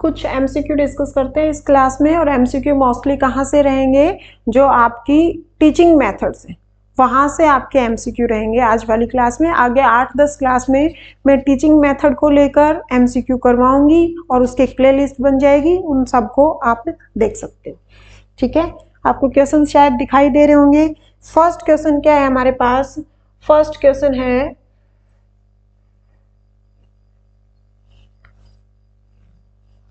कुछ MCQ discuss करते हैं इस क्लास में। और एमसीक्यू मोस्टली कहाँ से रहेंगे, जो आपकी टीचिंग मेथड्स है वहाँ से आपके एमसीक्यू रहेंगे आज वाली क्लास में। आगे 8-10 क्लास में मैं टीचिंग मेथड को लेकर एमसीक्यू करवाऊंगी और उसकी एक प्लेलिस्ट बन जाएगी, उन सबको आप देख सकते हो। ठीक है, आपको क्वेश्चन शायद दिखाई दे रहे होंगे। फर्स्ट क्वेश्चन क्या है हमारे पास? फर्स्ट क्वेश्चन है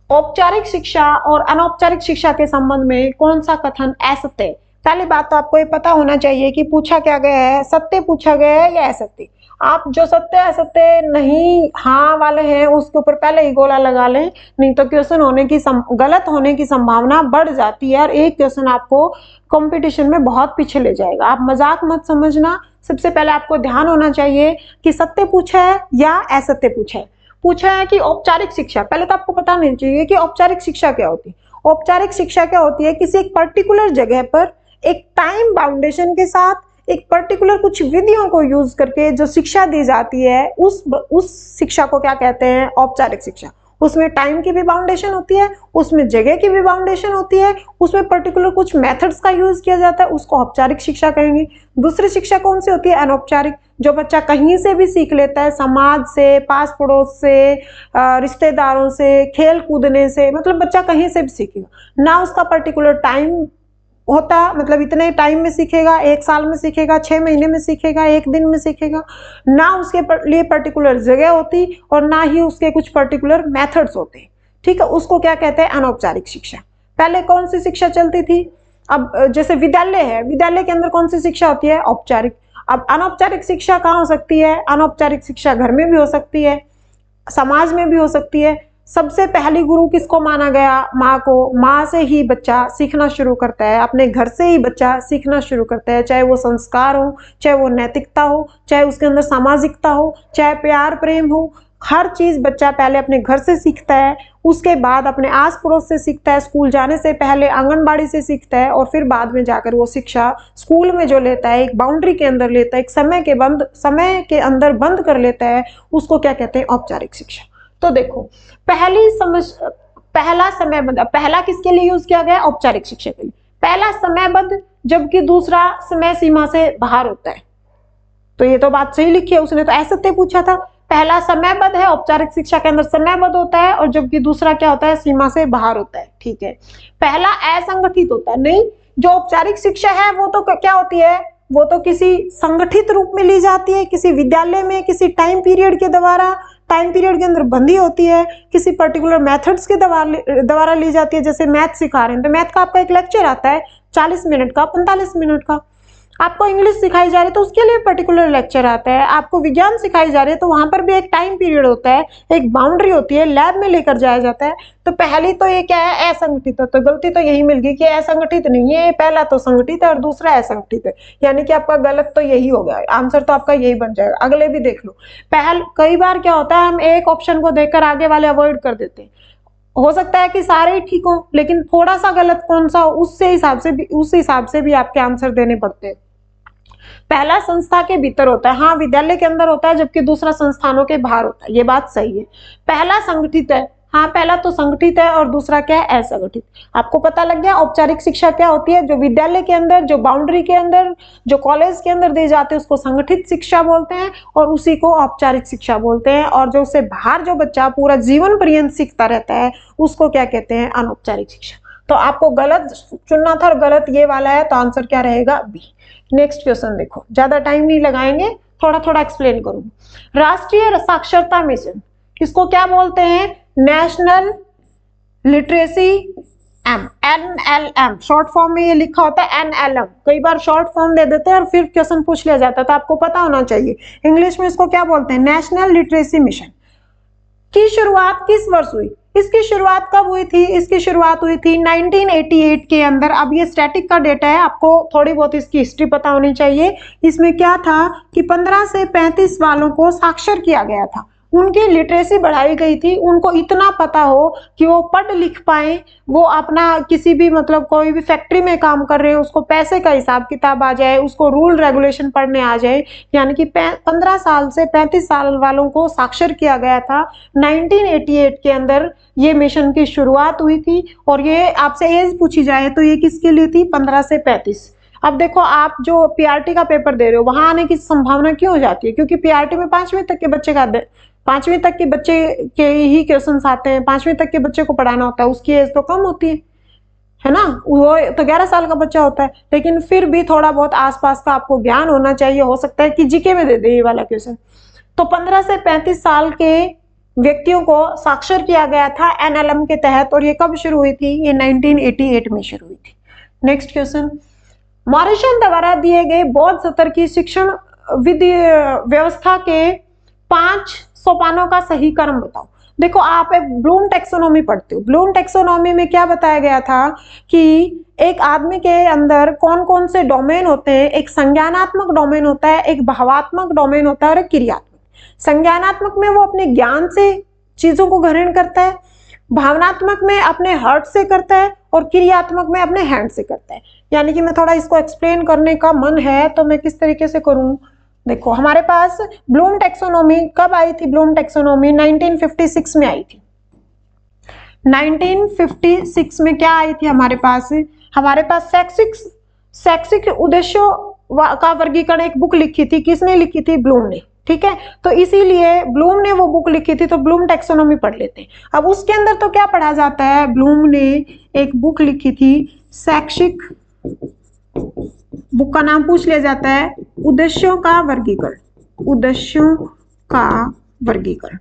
औपचारिक शिक्षा और अनौपचारिक शिक्षा के संबंध में कौन सा कथन असत्य? पहली बात तो आपको ये पता होना चाहिए कि पूछा क्या गया है, सत्य पूछा गया है या असत्य। आप जो सत्य असत्य नहीं हाँ वाले हैं उसके ऊपर पहले ही गोला लगा लें, नहीं तो क्वेश्चन होने की गलत होने की संभावना बढ़ जाती है और एक क्वेश्चन आपको कंपटीशन में बहुत पीछे ले जाएगा। आप मजाक मत समझना। सबसे पहले आपको ध्यान होना चाहिए कि सत्य पूछा है या असत्य पूछा है। पूछा है कि औपचारिक शिक्षा, पहले तो आपको पता होना चाहिए कि औपचारिक शिक्षा क्या होती है। औपचारिक शिक्षा क्या होती है? किसी एक पर्टिकुलर जगह पर एक टाइम बाउंडेशन के साथ एक पर्टिकुलर कुछ विधियों को यूज करके जो शिक्षा दी जाती है उस शिक्षा को क्या कहते हैं? औपचारिक शिक्षा। उसमें टाइम की भी बाउंडेशन होती है, उसमें जगह की भी बाउंडेशन होती है, उसमें पर्टिकुलर कुछ मेथड्स का यूज किया जाता है, उसको औपचारिक शिक्षा कहेंगे। दूसरी शिक्षा कौन सी होती है? अनौपचारिक, जो बच्चा कहीं से भी सीख लेता है, समाज से, पास पड़ोस से, रिश्तेदारों से, खेल कूदने से, मतलब बच्चा कहीं से भी सीखेगा ना। उसका पर्टिकुलर टाइम होता, मतलब इतने टाइम में सीखेगा, 1 साल में सीखेगा, 6 महीने में सीखेगा, 1 दिन में सीखेगा, ना उसके लिए पर्टिकुलर जगह होती और ना ही उसके कुछ पर्टिकुलर मेथड्स होते। ठीक है, उसको क्या कहते हैं? अनौपचारिक शिक्षा। पहले कौन सी शिक्षा चलती थी? अब जैसे विद्यालय है, विद्यालय के अंदर कौन सी शिक्षा होती है? औपचारिक। अब अनौपचारिक शिक्षा कहाँ हो सकती है? अनौपचारिक शिक्षा घर में भी हो सकती है, समाज में भी हो सकती है। सबसे पहली गुरु किसको माना गया? माँ को। माँ से ही बच्चा सीखना शुरू करता है, अपने घर से ही बच्चा सीखना शुरू करता है, चाहे वो संस्कार हो, चाहे वो नैतिकता हो, चाहे उसके अंदर सामाजिकता हो, चाहे प्यार प्रेम हो। हर चीज बच्चा पहले अपने घर से सीखता है, उसके बाद अपने आस पड़ोस से सीखता है, स्कूल जाने से पहले आंगनबाड़ी से सीखता है और फिर बाद में जाकर वो शिक्षा स्कूल में जो लेता है, एक बाउंड्री के अंदर लेता है, एक समय के अंदर बंद कर लेता है, उसको क्या कहते हैं? औपचारिक शिक्षा। तो देखो, पहला समयबद्ध, पहला किसके लिए यूज किया गया? औपचारिक शिक्षा के लिए। पहला समयबद्ध, जबकि दूसरा समय सीमा से बाहर होता है। तो ये तो बात सही लिखी है, उसने तो असत्य पूछा था। पहला समयबद्ध है, औपचारिक शिक्षा के अंदर समयबद्ध होता है, और जबकि दूसरा क्या होता है? सीमा से बाहर होता है। ठीक है, पहला असंगठित होता है। नहीं, जो औपचारिक शिक्षा है वो तो क्या होती है? वो तो किसी संगठित रूप में ली जाती है, किसी विद्यालय में, किसी टाइम पीरियड के द्वारा, टाइम पीरियड के अंदर बंधी होती है, किसी पर्टिकुलर मेथड्स के द्वारा ली जाती है। जैसे मैथ सिखा रहे हैं तो मैथ का आपका एक लेक्चर आता है 40 मिनट का, 45 मिनट का। आपको इंग्लिश सिखाई जा रही है तो उसके लिए पर्टिकुलर लेक्चर आता है। आपको विज्ञान सिखाई जा रही है तो वहां पर भी एक टाइम पीरियड होता है, एक बाउंड्री होती है, लैब में लेकर जाया जाता है। तो पहली तो ये क्या है? असंगठित है। तो गलती तो यही मिल गई कि असंगठित नहीं है, पहला तो संगठित है और दूसरा असंगठित है, यानी कि आपका गलत तो यही हो गया, आंसर तो आपका यही बन जाएगा। अगले भी देख लो। कई बार क्या होता है, हम एक ऑप्शन को देखकर आगे वाले अवॉइड कर देते हैं। हो सकता है कि सारे ही ठीक हो, लेकिन थोड़ा सा गलत कौन सा हो उस हिसाब से भी आपके आंसर देने पड़ते हैं। पहला संस्था के भीतर होता है, हाँ विद्यालय के अंदर होता है, जबकि दूसरा संस्थानों के बाहर होता है, ये बात सही है। पहला संगठित है, हाँ पहला तो संगठित है और दूसरा क्या है? असंगठित। आपको पता लग गया औपचारिक शिक्षा क्या होती है? जो विद्यालय के अंदर, जो बाउंड्री के अंदर, जो कॉलेज के अंदर दी जाती है उसको संगठित शिक्षा बोलते हैं और उसी को औपचारिक शिक्षा बोलते हैं। और जो उससे बाहर जो बच्चा पूरा जीवन पर्यंत सीखता रहता है उसको क्या कहते हैं? अनौपचारिक शिक्षा। तो आपको गलत चुनना था और गलत ये वाला है, तो आंसर क्या रहेगा? बी। नेक्स्ट क्वेश्चन देखो, ज्यादा टाइम नहीं लगाएंगे, थोड़ा थोड़ा एक्सप्लेन करूंगी। राष्ट्रीय साक्षरता मिशन किसको क्या बोलते हैं? National literacy NLM, short form में ये लिखा होता है NLM। कई बार शॉर्ट फॉर्म दे देते हैं और फिर क्वेश्चन पूछ लिया जाता है, तो आपको पता होना चाहिए इंग्लिश में इसको क्या बोलते हैं? National literacy mission. की शुरुआत किस वर्ष हुई? इसकी शुरुआत कब हुई थी? इसकी शुरुआत हुई थी 1988 के अंदर। अब ये स्टैटिक का डेटा है, आपको थोड़ी बहुत इसकी हिस्ट्री पता होनी चाहिए। इसमें क्या था कि 15 से 35 वालों को साक्षर किया गया था। उनकी लिटरेसी बढ़ाई गई थी, उनको इतना पता हो कि वो पढ़ लिख पाए, वो अपना किसी भी मतलब कोई भी फैक्ट्री में काम कर रहे हैं उसको पैसे का हिसाब किताब आ जाए, उसको रूल रेगुलेशन पढ़ने आ जाए। यानी कि 15 साल से 35 साल वालों को साक्षर किया गया था। 1988 के अंदर ये मिशन की शुरुआत हुई थी। और ये आपसे एज पूछी जाए तो ये किसके लिए थी? 15 से 35। अब देखो, आप जो पीआरटी का पेपर दे रहे हो वहां आने की संभावना क्यों हो जाती है? क्योंकि पीआरटी में 5वीं तक के बच्चे का 5वीं तक के बच्चे के ही क्वेश्चंस आते हैं, 5वीं तक के बच्चे को पढ़ाना होता है, उसकी एज तो कम होती है ना, वो तो 11 साल का बच्चा होता है। लेकिन फिर भी थोड़ा बहुत आसपास का आपको ज्ञान होना चाहिए, हो सकता है कि जीके में दे दे ये वाला क्वेश्चन। तो 15 से 35 साल के व्यक्तियों को साक्षर किया गया था एनएलएम के तहत। और ये कब शुरू हुई थी? ये 1988 में शुरू हुई थी। नेक्स्ट क्वेश्चन, मॉरिशन द्वारा दिए गए बौद्ध सत्र की शिक्षण विधि व्यवस्था के 5 सोपानों का सही क्रम बताओ। देखो, आप एक ब्लूम टैक्सोनॉमी पढ़ते हो। ब्लूम टैक्सोनॉमी में क्या बताया गया था कि एक आदमी के अंदर कौन कौन से डोमेन होते हैं। एक संज्ञानात्मक डोमेन होता है, एक भावात्मक डोमेन होता है और एक क्रियात्मक। संज्ञानात्मक में वो अपने ज्ञान से चीजों को ग्रहण करता है, भावनात्मक में अपने हार्ट से करता है और क्रियात्मक में अपने हैंड से करता है। यानी कि मैं थोड़ा इसको एक्सप्लेन करने का मन है तो मैं किस तरीके से करूं। देखो, हमारे पास ब्लूम टैक्सोनॉमी कब आई थी? ब्लूम टैक्सोनॉमी 1956 में आई थी। 1956 में क्या आई थी हमारे पास? हमारे पास शैक्षिक उद्देश्यों का वर्गीकरण एक बुक लिखी थी। किसने लिखी थी? ब्लूम ने। ठीक है, तो इसीलिए ब्लूम ने वो बुक लिखी थी, तो ब्लूम टैक्सोनॉमी पढ़ लेते हैं। अब उसके अंदर तो क्या पढ़ा जाता है? ब्लूम ने एक बुक लिखी थी शैक्षिक, बुक का नाम पूछ लिया जाता है उद्देश्यों का वर्गीकरण। उद्देश्यों का वर्गीकरण।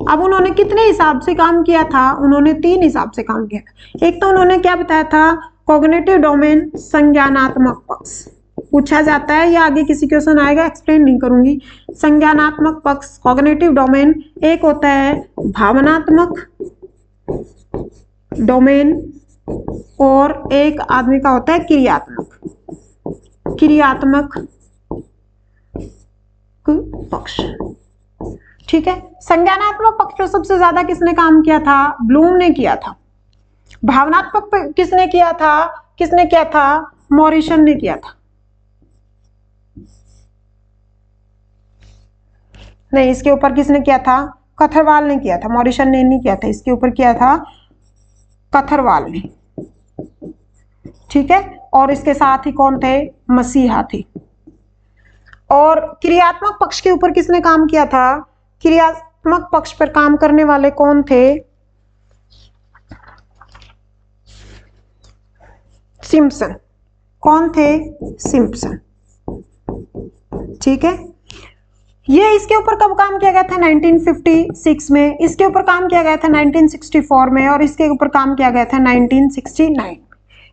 अब उन्होंने कितने हिसाब से काम किया था? उन्होंने 3 हिसाब से काम किया था। एक तो उन्होंने क्या बताया था? कॉग्निटिव डोमेन, संज्ञानात्मक पक्ष पूछा जाता है, या आगे किसी क्वेश्चन आएगा, एक्सप्लेन नहीं करूंगी। संज्ञानात्मक पक्ष, कॉग्निटिव डोमेन। एक होता है भावनात्मक डोमेन और एक आदमी का होता है क्रियात्मक पक्ष। ठीक है, संज्ञानात्मक पक्ष पर सबसे ज्यादा किसने काम किया था? ब्लूम ने किया था। भावनात्मक पर किसने किया था? मॉरिसन ने किया था। नहीं, इसके ऊपर किसने किया था? कथरवाल ने किया था। मॉरिसन ने नहीं किया था, इसके ऊपर किया था कथरवाल ने। ठीक है, और इसके साथ ही कौन थे? मसीहा थे। और क्रियात्मक पक्ष के ऊपर किसने काम किया था? क्रियात्मक पक्ष पर काम करने वाले कौन थे? सिम्पसन। कौन थे? सिम्पसन। ठीक है, ये इसके ऊपर कब काम किया गया था? 1956 में। इसके ऊपर काम किया गया था 1964 में और इसके ऊपर काम किया गया था 1969।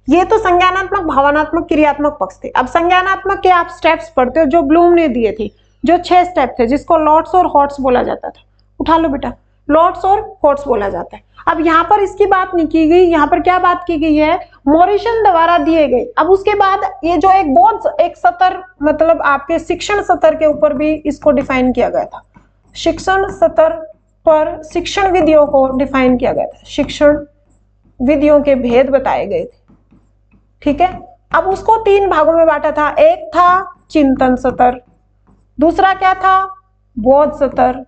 ये तो संज्ञानात्मक, भावनात्मक, क्रियात्मक पक्ष थे। अब संज्ञानात्मक के आप स्टेप्स पढ़ते हो जो ब्लूम ने दिए थे, जो 6 स्टेप थे, जिसको लॉट्स और हॉट्स बोला जाता था। उठा लो बेटा, लॉट्स और हॉट्स बोला जाता है। अब यहाँ पर इसकी बात नहीं की गई, यहाँ पर क्या बात की गई है? मॉरिसन द्वारा दिए गए। अब उसके बाद ये जो एक बहुत एक सत्र, मतलब आपके शिक्षण सत्र के ऊपर भी इसको डिफाइन किया गया था। शिक्षण सत्र पर शिक्षण विधियों को डिफाइन किया गया था। शिक्षण विधियों के भेद बताए गए थे। ठीक है, अब उसको 3 भागों में बांटा था। एक था चिंतन सत्र, दूसरा क्या था? बोध सत्र,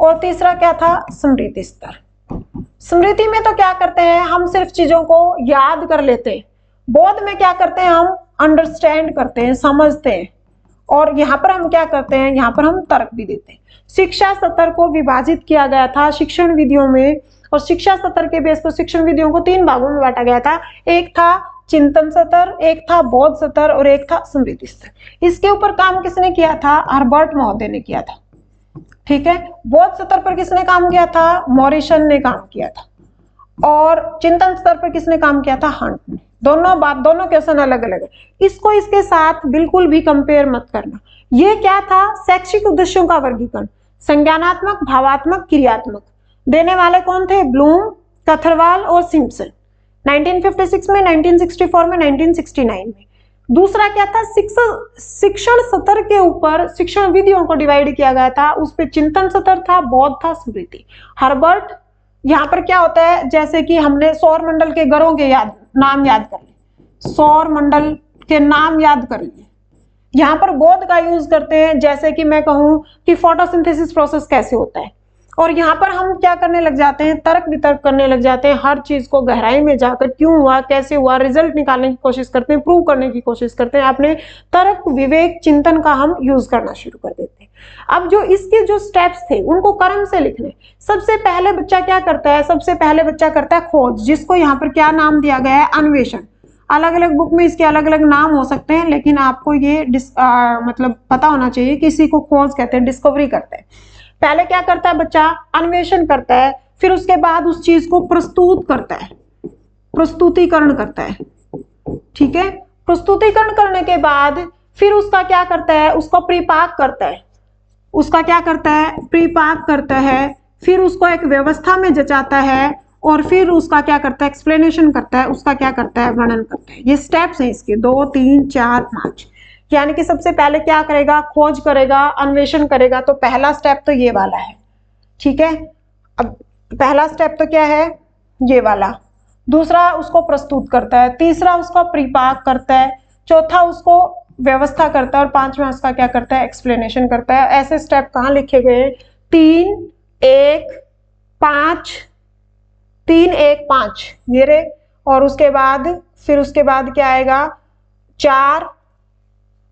और तीसरा क्या था? स्मृति स्तर। स्मृति में तो क्या करते हैं हम? सिर्फ चीजों को याद कर लेते हैं। बोध में क्या करते हैं हम? अंडरस्टैंड करते हैं, समझते हैं। और यहाँ पर हम क्या करते हैं? यहाँ पर हम तर्क भी देते हैं। शिक्षा सत्र को विभाजित किया गया था शिक्षण विधियों में, और शिक्षा सत्र के बेस पर शिक्षण विधियों को 3 भागों में बांटा गया था। एक था चिंतन सत्र, एक था बोध सत्र और एक था स्मृति सत्र। इसके ऊपर काम किसने किया था? हर्बर्ट महोदय ने किया था। ठीक है, बोध सत्र पर किसने काम किया था? मॉरिसन ने काम किया था। और चिंतन स्तर पर किसने काम किया था? हंट ने। दोनों क्वेश्चन अलग अलग है। इसको इसके साथ बिल्कुल भी कंपेयर मत करना। ये क्या था? शैक्षिक उद्देश्यों का वर्गीकरण, संज्ञानात्मक, भावात्मक, क्रियात्मक। देने वाले कौन थे? ब्लूम, कथरवाल और सिम्पसन। 1956 में, 1964 में, 1969 में। दूसरा क्या था, शिक्षण सत्र के ऊपर शिक्षण विधियों को डिवाइड किया गया था, उस पे चिंतन सत्र था, बौद्ध था, स्मृति। हर्बर्ट, यहाँ पर क्या होता है, जैसे कि हमने सौर मंडल के ग्रहों के नाम याद कर लिए, सौर मंडल के नाम याद कर लिए। यहाँ पर बौद्ध का यूज करते हैं, जैसे कि मैं कहूं कि फोटोसिंथेसिस प्रोसेस कैसे होता है, और यहाँ पर हम क्या करने लग जाते हैं, तर्क वितर्क करने लग जाते हैं, हर चीज को गहराई में जाकर क्यों हुआ, कैसे हुआ, रिजल्ट निकालने की कोशिश करते हैं, प्रूव करने की कोशिश करते हैं, अपने तर्क विवेक चिंतन का हम यूज करना शुरू कर देते हैं। अब जो इसके जो स्टेप्स थे उनको क्रम से लिखने। सबसे पहले बच्चा क्या करता है, सबसे पहले बच्चा करता है खोज, जिसको यहाँ पर क्या नाम दिया गया है, अन्वेषण। अलग अलग बुक में इसके अलग अलग नाम हो सकते हैं, लेकिन आपको ये मतलब पता होना चाहिए, किसी को खोज कहते हैं, डिस्कवरी करते हैं। पहले क्या करता है बच्चा, अन्वेषण करता है, फिर उसके बाद उस चीज को प्रस्तुत करता है, प्रस्तुतिकरण करता है, ठीक है। प्रस्तुतिकरण करने के बाद फिर उसका क्या करता है, उसको परिपाक करता है, उसका क्या करता है, परिपाक करता है, फिर उसको एक व्यवस्था में जचाता है, और फिर उसका क्या करता है, एक्सप्लेनेशन करता है, उसका क्या करता है, वर्णन करता है। ये स्टेप्स हैं इसके 2, 3, 4, 5। यानी कि सबसे पहले क्या करेगा, खोज करेगा, अन्वेषण करेगा, तो पहला स्टेप तो ये वाला है, ठीक है। अब पहला स्टेप तो क्या है, ये वाला। दूसरा उसको प्रस्तुत करता है, तीसरा उसको परिपाक करता है, चौथा उसको व्यवस्था करता है, और पांचवा उसका क्या करता है, एक्सप्लेनेशन करता है। ऐसे स्टेप कहाँ लिखे गए, 3, 1, 5, 3, 1, 5 ये रे, और उसके बाद फिर उसके बाद क्या आएगा, 4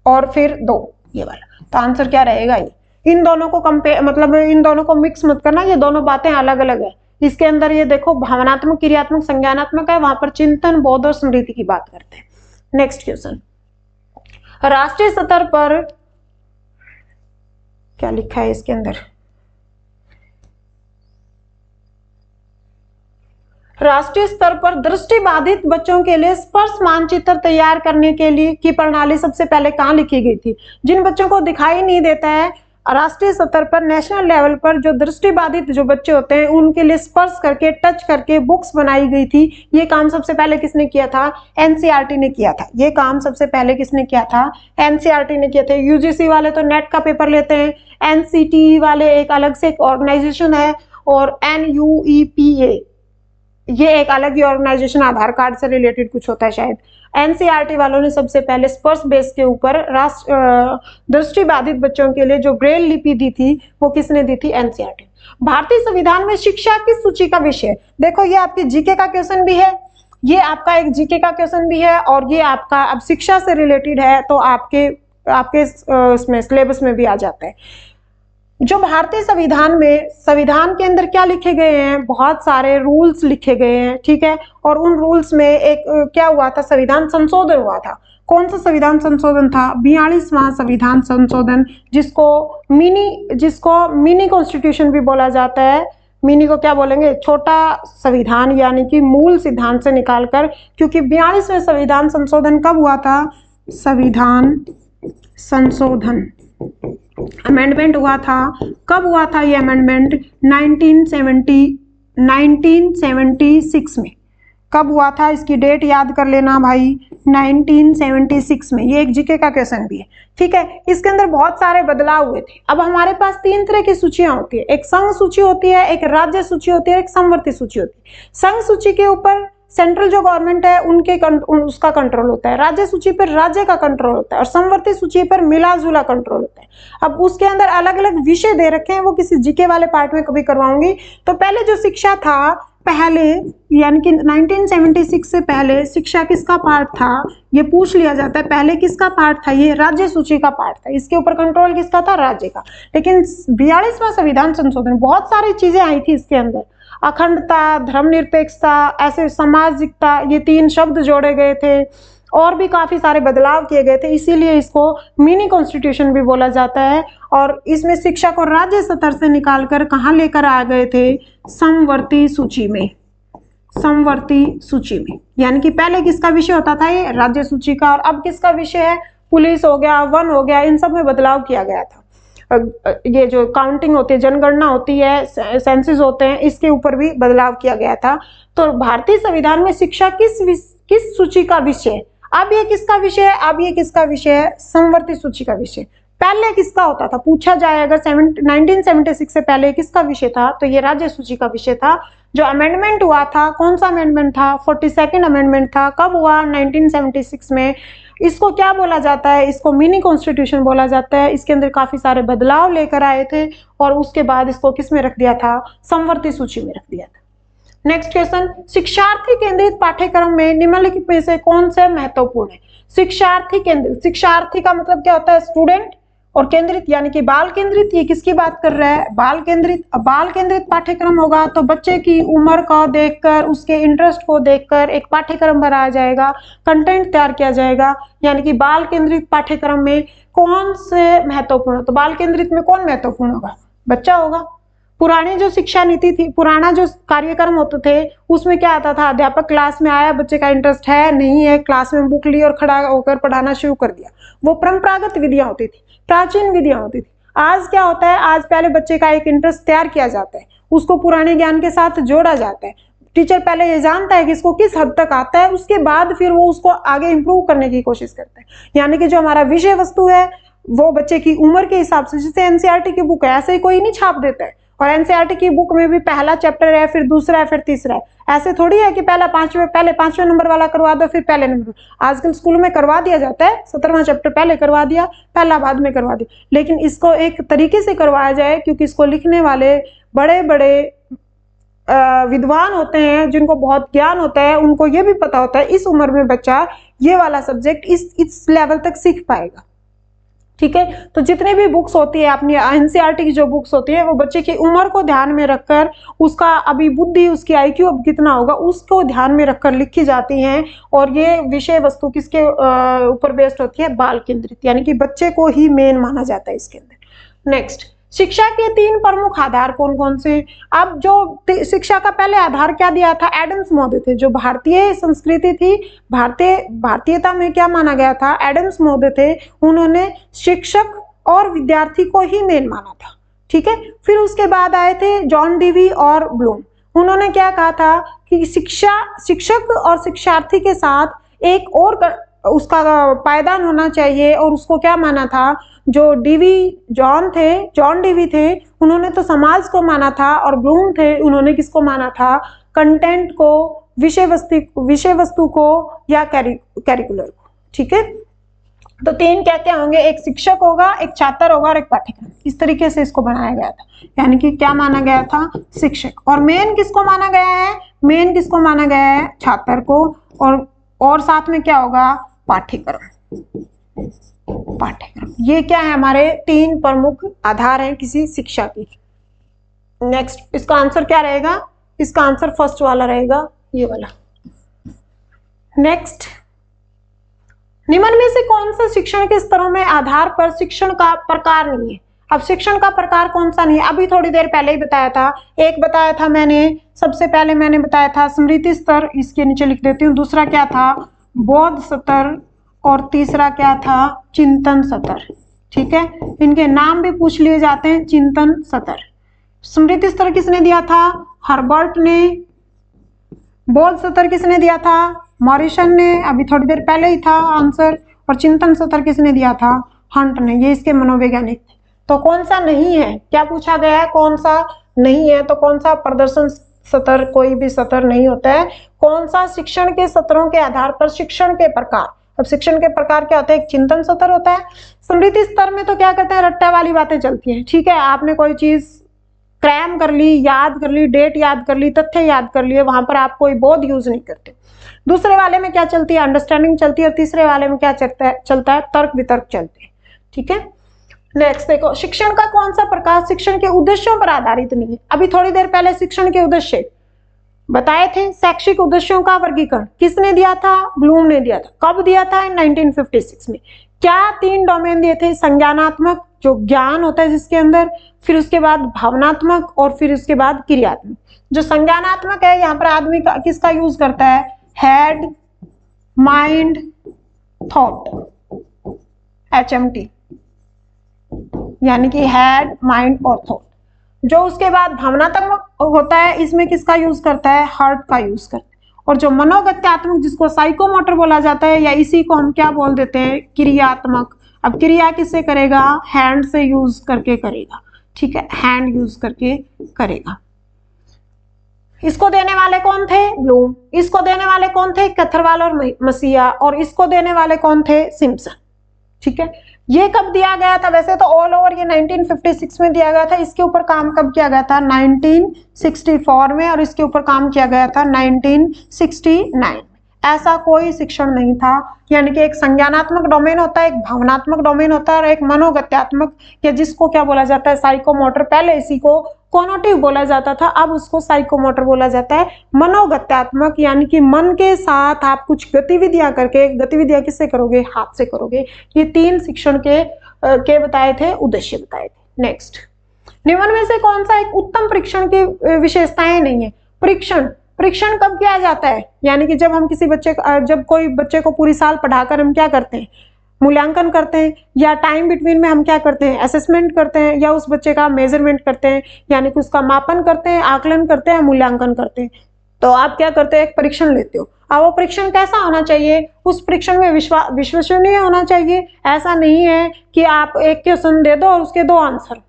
और फिर 2 ये वाला। तो आंसर क्या रहेगा, ये। इन दोनों को कंपेयर, मतलब इन दोनों को मिक्स मत करना, ये दोनों बातें अलग अलग है। इसके अंदर ये देखो भावनात्मक, क्रियात्मक, संज्ञानात्मक है, वहां पर चिंतन, बौद्ध और स्मृति की बात करते हैं। नेक्स्ट क्वेश्चन, राष्ट्रीय स्तर पर क्या लिखा है इसके अंदर, राष्ट्रीय स्तर पर दृष्टिबाधित बच्चों के लिए स्पर्श मानचित्र तैयार करने के लिए की प्रणाली सबसे पहले कहाँ लिखी गई थी। जिन बच्चों को दिखाई नहीं देता है, राष्ट्रीय स्तर पर, नेशनल लेवल पर जो दृष्टिबाधित जो बच्चे होते हैं उनके लिए स्पर्श करके, टच करके बुक्स बनाई गई थी। ये काम सबसे पहले किसने किया था, एनसीईआरटी ने किया था। ये काम सबसे पहले किसने किया था, एनसीईआरटी ने किया था। यूजीसी वाले तो नेट का पेपर लेते हैं, एनसीटी वाले एक अलग से एक ऑर्गेनाइजेशन है, और NUEPA ये एक अलग ही ऑर्गेनाइजेशन, आधार कार्ड से रिलेटेड कुछ होता है शायद। एनसीईआरटी वालों ने सबसे पहले स्पर्श बेस के ऊपर दृष्टिबाधित बच्चों के लिए जो ब्रेल लिपि दी थी वो किसने दी थी, एनसीईआरटी। भारतीय संविधान में शिक्षा किस सूची का विषय, देखो ये आपकी जीके का क्वेश्चन भी है, ये आपका एक जीके का क्वेश्चन भी है, और ये आपका अब शिक्षा से रिलेटेड है, तो आपके इसमें सिलेबस में भी आ जाता है। जो भारतीय संविधान में, संविधान के अंदर क्या लिखे गए हैं, बहुत सारे रूल्स लिखे गए हैं, ठीक है। और उन रूल्स में एक क्या हुआ था, संविधान संशोधन हुआ था। कौन सा संविधान संशोधन था, 42वां संविधान संशोधन, जिसको मिनी कॉन्स्टिट्यूशन भी बोला जाता है। मिनी को क्या बोलेंगे, छोटा संविधान, यानी कि मूल सिद्धांत से निकालकर, क्योंकि 42वें संविधान संशोधन कब हुआ था, संविधान संशोधन अमेंडमेंट हुआ था, कब हुआ था ये अमेंडमेंट, 1976 में। कब हुआ था, इसकी डेट याद कर लेना भाई, 1976 में। ये एक जीके का क्वेश्चन भी है, ठीक है। इसके अंदर बहुत सारे बदलाव हुए थे। अब हमारे पास 3 तरह की सूचियां होती है, एक संघ सूची होती है, एक राज्य सूची होती है, एक समवर्ती सूची होती है। संघ सूची के ऊपर सेंट्रल जो गवर्नमेंट है उसका कंट्रोल होता है, राज्य सूची पर राज्य का कंट्रोल होता है, और समवर्ती सूची पर मिला जुला कंट्रोल होता है। अब उसके अंदर अलग अलग विषय दे रखे हैं, वो किसी जीके वाले पार्ट में कभी करवाऊंगी। तो पहले जो शिक्षा था, पहले यानी कि 1976 से पहले शिक्षा किसका पार्ट था, ये पूछ लिया जाता है। पहले किसका पार्ट था, ये राज्य सूची का पार्ट था, इसके ऊपर कंट्रोल किसका था, राज्य का। लेकिन 42वां संविधान संशोधन, बहुत सारी चीजें आई थी इसके अंदर, अखंडता, धर्मनिरपेक्षता, ऐसे सामाजिकता, ये 3 शब्द जोड़े गए थे, और भी काफी सारे बदलाव किए गए थे, इसीलिए इसको मिनी कॉन्स्टिट्यूशन भी बोला जाता है। और इसमें शिक्षा को राज्य स्तर से निकालकर कहाँ लेकर आ गए थे, समवर्ती सूची में, समवर्ती सूची में। यानी कि पहले किसका विषय होता था, ये राज्य सूची का, और अब किसका विषय है, पुलिस हो गया, वन हो गया, इन सब में बदलाव किया गया था। ये जो काउंटिंग होती है, जनगणना होती है, सेंसस होते हैं, इसके ऊपर भी बदलाव किया गया था। तो भारतीय संविधान में शिक्षा किस सूची का विषय, अब ये किसका विषय है? अब ये किसका विषय है? समवर्ती सूची का विषय। पहले किसका होता था? पूछा जाए अगर 1976 से पहले किसका विषय था, तो ये राज्य सूची का विषय था। जो अमेंडमेंट हुआ था, कौन सा अमेंडमेंट था? 42nd अमेंडमेंट था। कब हुआ? 1976 में। इसको क्या बोला जाता है? इसको मिनी कॉन्स्टिट्यूशन बोला जाता है। इसके अंदर काफी सारे बदलाव लेकर आए थे और उसके बाद इसको किस में रख दिया था? समवर्ती सूची में रख दिया था। नेक्स्ट क्वेश्चन, शिक्षार्थी केंद्रित पाठ्यक्रम में निम्नलिखित में से कौन से महत्वपूर्ण है? शिक्षार्थी केंद्रित, शिक्षार्थी का मतलब क्या होता है? स्टूडेंट, और केंद्रित यानी कि बाल केंद्रित। ये किसकी बात कर रहा है? बाल केंद्रित। बाल केंद्रित पाठ्यक्रम होगा तो बच्चे की उम्र को देखकर, उसके इंटरेस्ट को देखकर एक पाठ्यक्रम बनाया जाएगा, कंटेंट तैयार किया जाएगा। यानी कि बाल केंद्रित पाठ्यक्रम में कौन से महत्वपूर्ण? तो बाल केंद्रित में कौन महत्वपूर्ण होगा? बच्चा होगा। पुरानी जो शिक्षा नीति थी, पुराना जो कार्यक्रम होते थे, उसमें क्या आता था? अध्यापक क्लास में आया, बच्चे का इंटरेस्ट है नहीं है, क्लास में बुक ली और खड़ा होकर पढ़ाना शुरू कर दिया। वो परंपरागत विधियां होती थी, प्राचीन विधियां होती थी। आज क्या होता है? आज पहले बच्चे का एक इंटरेस्ट तैयार किया जाता है, उसको पुराने ज्ञान के साथ जोड़ा जाता है। टीचर पहले ये जानता है कि इसको किस हद तक आता है, उसके बाद फिर वो उसको आगे इंप्रूव करने की कोशिश करता है। यानी कि जो हमारा विषय वस्तु है वो बच्चे की उम्र के हिसाब से, जैसे एनसीईआरटी की बुक है, ऐसे ही कोई नहीं छाप देता है। और एनसीईआरटी की बुक में भी पहला चैप्टर है, फिर दूसरा है, फिर तीसरा है। ऐसे थोड़ी है कि पहले पांचवें नंबर वाला करवा दो, फिर पहले नंबर। आजकल स्कूल में करवा दिया जाता है, 17वां चैप्टर पहले करवा दिया, पहला बाद में करवा दिया। लेकिन इसको एक तरीके से करवाया जाए, क्योंकि इसको लिखने वाले बड़े बड़े विद्वान होते हैं, जिनको बहुत ज्ञान होता है, उनको ये भी पता होता है इस उम्र में बच्चा ये वाला सब्जेक्ट इस लेवल तक सीख पाएगा। ठीक है, तो जितने भी बुक्स होती है अपनी एनसीईआरटी की जो बुक्स होती है, वो बच्चे की उम्र को ध्यान में रखकर, उसका अभी बुद्धि, उसकी आईक्यू अब कितना होगा, उसको ध्यान में रखकर लिखी जाती हैं। और ये विषय वस्तु किसके ऊपर बेस्ड होती है? बाल केंद्रित, यानी कि बच्चे को ही मेन माना जाता है इसके अंदर। नेक्स्ट, शिक्षा के 3 प्रमुख आधार कौन कौन से? अब जो शिक्षा का पहले आधार क्या दिया था? एडम्स महोदय थे। जो भारतीय संस्कृति थी, भारतीयता में क्या माना गया था? एडम्स महोदय थे। उन्होंने शिक्षक और विद्यार्थी को ही मेन माना था। ठीक है, फिर उसके बाद आए थे जॉन डीवी और ब्लूम। उन्होंने क्या कहा था कि शिक्षक और शिक्षार्थी के साथ एक और उसका पायदान होना चाहिए। और उसको क्या माना था? जो जॉन डीवी थे, उन्होंने तो समाज को माना था, और ब्लूम थे, उन्होंने किसको माना था? कंटेंट को, विषय वस्तु को, या कैरिकुलर को। ठीक है, तो 3 क्या क्या होंगे? एक शिक्षक होगा, एक छात्र होगा और एक पाठ्यक्रम। इस तरीके से इसको बनाया गया था। यानी कि क्या माना गया था? शिक्षक। और मेन किसको माना गया है? मेन किसको माना गया है? छात्र को। और साथ में क्या होगा? पाठ्यक्रम। ये क्या है? हमारे 3 प्रमुख आधार हैं किसी शिक्षा की। नेक्स्ट, इसका आंसर क्या रहेगा? इसका आंसर फर्स्ट वाला रहेगा, ये वाला। नेक्स्ट, निम्न में से कौन सा शिक्षण के स्तरों में आधार पर शिक्षण का प्रकार नहीं है? अब शिक्षण का प्रकार कौन सा नहीं है? अभी थोड़ी देर पहले ही बताया था। एक बताया था मैंने, सबसे पहले मैंने बताया था स्मृति स्तर, इसके नीचे लिख देती हूँ। दूसरा क्या था? बौद्ध स्तर। और तीसरा क्या था? चिंतन स्तर। ठीक है, इनके नाम भी पूछ लिए जाते हैं, चिंतन स्तर। स्मृति स्तर किसने दिया था? हर्बर्ट ने। बौद्ध स्तर किसने दिया था? मॉरिसन ने, अभी थोड़ी देर पहले ही था आंसर। और चिंतन स्तर किसने दिया था? हंट ने। ये इसके मनोवैज्ञानिक थे। तो कौन सा नहीं है? क्या पूछा गया है? कौन सा नहीं है? तो कौन सा? प्रदर्शन स्तर कोई भी स्तर नहीं होता है। कौन सा? शिक्षण के स्तरों के आधार पर शिक्षण के प्रकार। अब शिक्षण के प्रकार क्या होते हैं? एक चिंतन स्तर होता है। स्मृति स्तर में तो क्या करते हैं? रट्टा वाली बातें चलती हैं। ठीक है, आपने कोई चीज क्रैम कर ली, याद कर ली, डेट याद कर ली, तथ्य याद कर लिए, वहां पर आप कोई बोध यूज नहीं करते। दूसरे वाले में क्या चलती है? अंडरस्टैंडिंग चलती है। और तीसरे वाले में क्या चलता है? तर्क वितर्क चलते हैं। ठीक है, नेक्स्ट देखो, शिक्षण का कौन सा प्रकार शिक्षण के उद्देश्यों पर आधारित नहीं है? अभी थोड़ी देर पहले शिक्षण के उद्देश्य बताए थे। शैक्षिक उद्देश्यों का वर्गीकरण किसने दिया था? ब्लूम ने दिया था। कब दिया था? 1956 में। क्या 3 डोमेन दिए थे? संज्ञानात्मक, जो ज्ञान होता है जिसके अंदर, फिर उसके बाद भावनात्मक, और फिर उसके बाद क्रियात्मक। जो संज्ञानात्मक है, यहाँ पर आदमी का किसका यूज करता है? हेड, माइंड, थॉट, HMT, यानी कि हेड, माइंड और थॉट। जो उसके बाद भावनात्मक होता है, इसमें किसका यूज करता है? हार्ट का यूज करता है। और जो मनोगत्यात्मक जिसको साइकोमोटर बोला जाता है, या इसी को हम क्या बोल देते हैं, क्रियात्मक। अब क्रिया किससे करेगा, हैंड से यूज करके करेगा, ठीक है, हैंड यूज करके करेगा। इसको देने वाले कौन थे, ब्लूम। इसको देने वाले कौन थे, कैथरवाल और मसीहा। और इसको देने वाले कौन थे, सिम्पसन। ठीक है, ये कब दिया गया था, वैसे तो ऑल ओवर ये 1956 में दिया गया था। इसके ऊपर काम कब किया गया था, 1964 में, और इसके ऊपर काम किया गया था 1969। ऐसा कोई शिक्षण नहीं था, यानी कि एक संज्ञानात्मक डोमेन होता है, एक भावनात्मक डोमेन होता है, और एक मनोगत्यात्मक, या जिसको क्या बोला जाता है, साइकोमोटर। पहले इसी को कोनोटिव बोला जाता था, अब उसको साइकोमोटर बोला जाता है। मनोगत्यात्मक यानी कि मन के साथ आप कुछ गतिविधियां करके, गतिविधियां किससे करोगे, हाथ से करोगे। ये 3 शिक्षण के बताए थे, उद्देश्य बताए थे। नेक्स्ट, निम्न में से कौन सा एक उत्तम परीक्षण की विशेषताएं नहीं है। परीक्षण कब किया जाता है, यानी कि जब हम किसी बच्चे, जब कोई बच्चे को पूरी साल पढ़ाकर हम क्या करते हैं, मूल्यांकन करते हैं, या टाइम बिटवीन में हम क्या करते हैं, असेसमेंट करते हैं, या उस बच्चे का मेजरमेंट करते हैं, यानी कि उसका मापन करते हैं, आकलन करते हैं, मूल्यांकन करते हैं। तो आप क्या करते हैं, एक परीक्षण लेते हो। अब वो परीक्षण कैसा होना चाहिए, उस परीक्षण में विश्वसनीय होना चाहिए। ऐसा नहीं है कि आप एक क्वेश्चन दे दो और उसके 2 आंसर,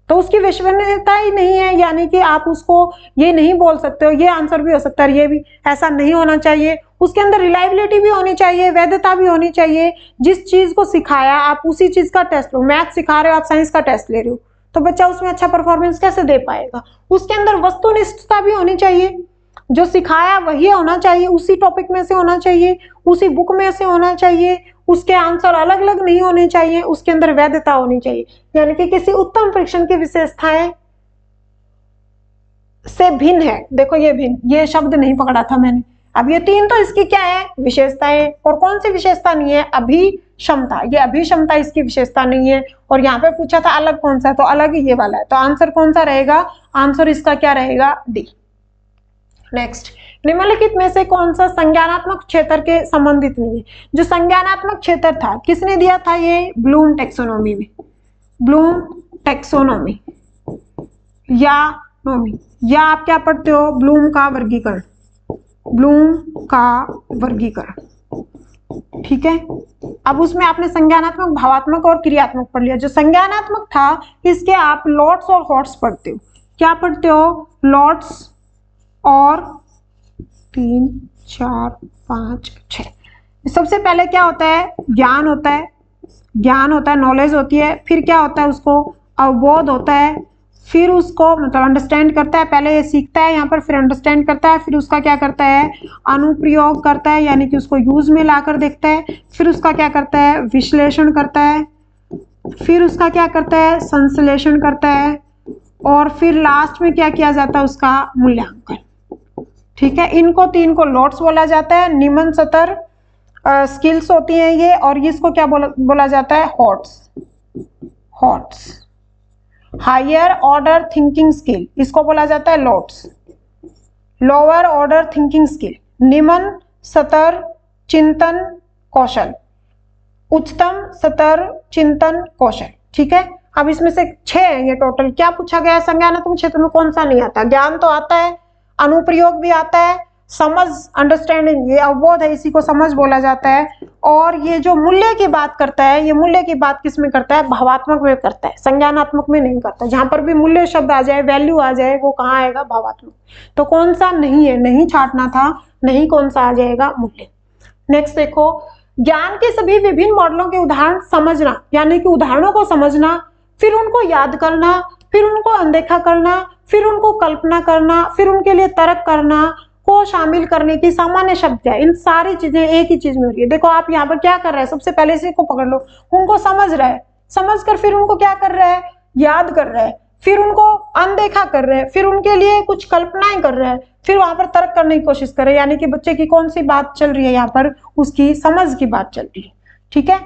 तो उसकी विश्वसनीयता ही नहीं है, यानी कि आप उसको ये नहीं बोल सकते हो ये आंसर भी हो सकता है, ये भी, ऐसा नहीं होना चाहिए। उसके अंदर रिलायबिलिटी भी होनी चाहिए, वैधता भी होनी चाहिए। जिस चीज को सिखाया आप उसी चीज का टेस्ट लो। मैथ सिखा रहे हो, आप साइंस का टेस्ट ले रहे हो, तो बच्चा उसमें अच्छा परफॉर्मेंस कैसे दे पाएगा। उसके अंदर वस्तुनिष्ठता भी होनी चाहिए, जो सिखाया वही होना चाहिए, उसी टॉपिक में से होना चाहिए, उसी बुक में से होना चाहिए, उसके आंसर अलग अलग नहीं होने चाहिए, उसके अंदर वैधता होनी चाहिए। यानी कि किसी उत्तम परीक्षण की विशेषताएं से भिन्न है। देखो ये भिन्न, ये शब्द नहीं पकड़ा था मैंने। अब ये 3 तो इसकी क्या है, विशेषताएं। और कौन सी विशेषता नहीं है, अभिक्षमता। ये अभिक्षमता इसकी विशेषता नहीं है। और यहाँ पे पूछा था अलग कौन सा है, तो अलग ही ये वाला है। तो आंसर कौन सा रहेगा, आंसर इसका क्या रहेगा, डी। नेक्स्ट, निम्नलिखित में से कौन सा संज्ञानात्मक क्षेत्र के संबंधित नहीं है। जो संज्ञानात्मक क्षेत्र था किसने दिया था, ये ब्लूम टैक्सोनॉमी में, ब्लूम टैक्सोनॉमी या नोमी, या आप क्या पढ़ते हो, ब्लूम का वर्गीकरण, ब्लूम का वर्गीकरण। ठीक है, अब उसमें आपने संज्ञानात्मक, भावात्मक और क्रियात्मक पढ़ लिया। जो संज्ञानात्मक था इसके आप लॉट्स और हॉट्स पढ़ते हो। क्या पढ़ते हो, लॉट्स और 3, 4, 5, 6। सबसे पहले क्या होता है, ज्ञान होता है, ज्ञान होता है, नॉलेज होती है। फिर क्या होता है, उसको अवबोध होता है। फिर उसको मतलब अंडरस्टैंड करता है, पहले ये सीखता है यहाँ पर, फिर अंडरस्टैंड करता है, फिर उसका क्या करता है, अनुप्रयोग करता है, यानी कि उसको यूज में लाकर देखता है। फिर उसका क्या करता है, विश्लेषण करता है। फिर उसका क्या करता है, संश्लेषण करता है। और फिर लास्ट में क्या किया जाता है, उसका मूल्यांकन। ठीक है, इनको 3 को लॉट्स बोला जाता है। निम्न स्तर स्किल्स होती हैं ये, और इसको क्या बोला जाता है, HOTS. HOTS higher order thinking skill, इसको बोला जाता है LOTS. Lower order thinking skill, निम्न स्तर चिंतन कौशल, उच्चतम स्तर चिंतन कौशल। ठीक है, अब इसमें से 6 है ये टोटल। क्या पूछा गया है, संज्ञानात्मक क्षेत्र में कौन सा नहीं आता, ज्ञान तो आता है, अनुप्रयोग भी आता है, समझ अंडरस्टैंडिंग, ये अवबोध है, इसी को समझ बोला जाता है। और ये जो मूल्य की बात करता है, ये मूल्य की बात किस में करता है, भावात्मक में करता है, संज्ञानात्मक में नहीं करता। जहां पर भी मूल्य शब्द आ जाए, वैल्यू आ जाए, वो कहाँ आएगा, भावात्मक। तो कौन सा नहीं है, नहीं छाटना था, नहीं कौन सा आ जाएगा, मूल्य। नेक्स्ट देखो, ज्ञान के सभी विभिन्न मॉडलों के उदाहरण समझना, यानी कि उदाहरणों को समझना, फिर उनको याद करना, फिर उनको अनदेखा करना, फिर उनको कल्पना करना, फिर उनके लिए तर्क करना को शामिल करने की सामान्य शब्द है। इन सारी चीजें एक ही चीज में हो रही है। देखो आप यहाँ पर क्या कर रहे हैं, सबसे पहले इसी को पकड़ लो, उनको समझ रहे हैं, समझ कर फिर उनको क्या कर रहे हैं, याद कर रहे हैं, फिर उनको अनदेखा कर रहे हैं, फिर उनके लिए कुछ कल्पनाएं कर रहे हैं, फिर वहां पर तर्क करने की कोशिश कर रहे हैं। यानी कि बच्चे की कौन सी बात चल रही है यहाँ पर, उसकी समझ की बात चल रही है। ठीक है,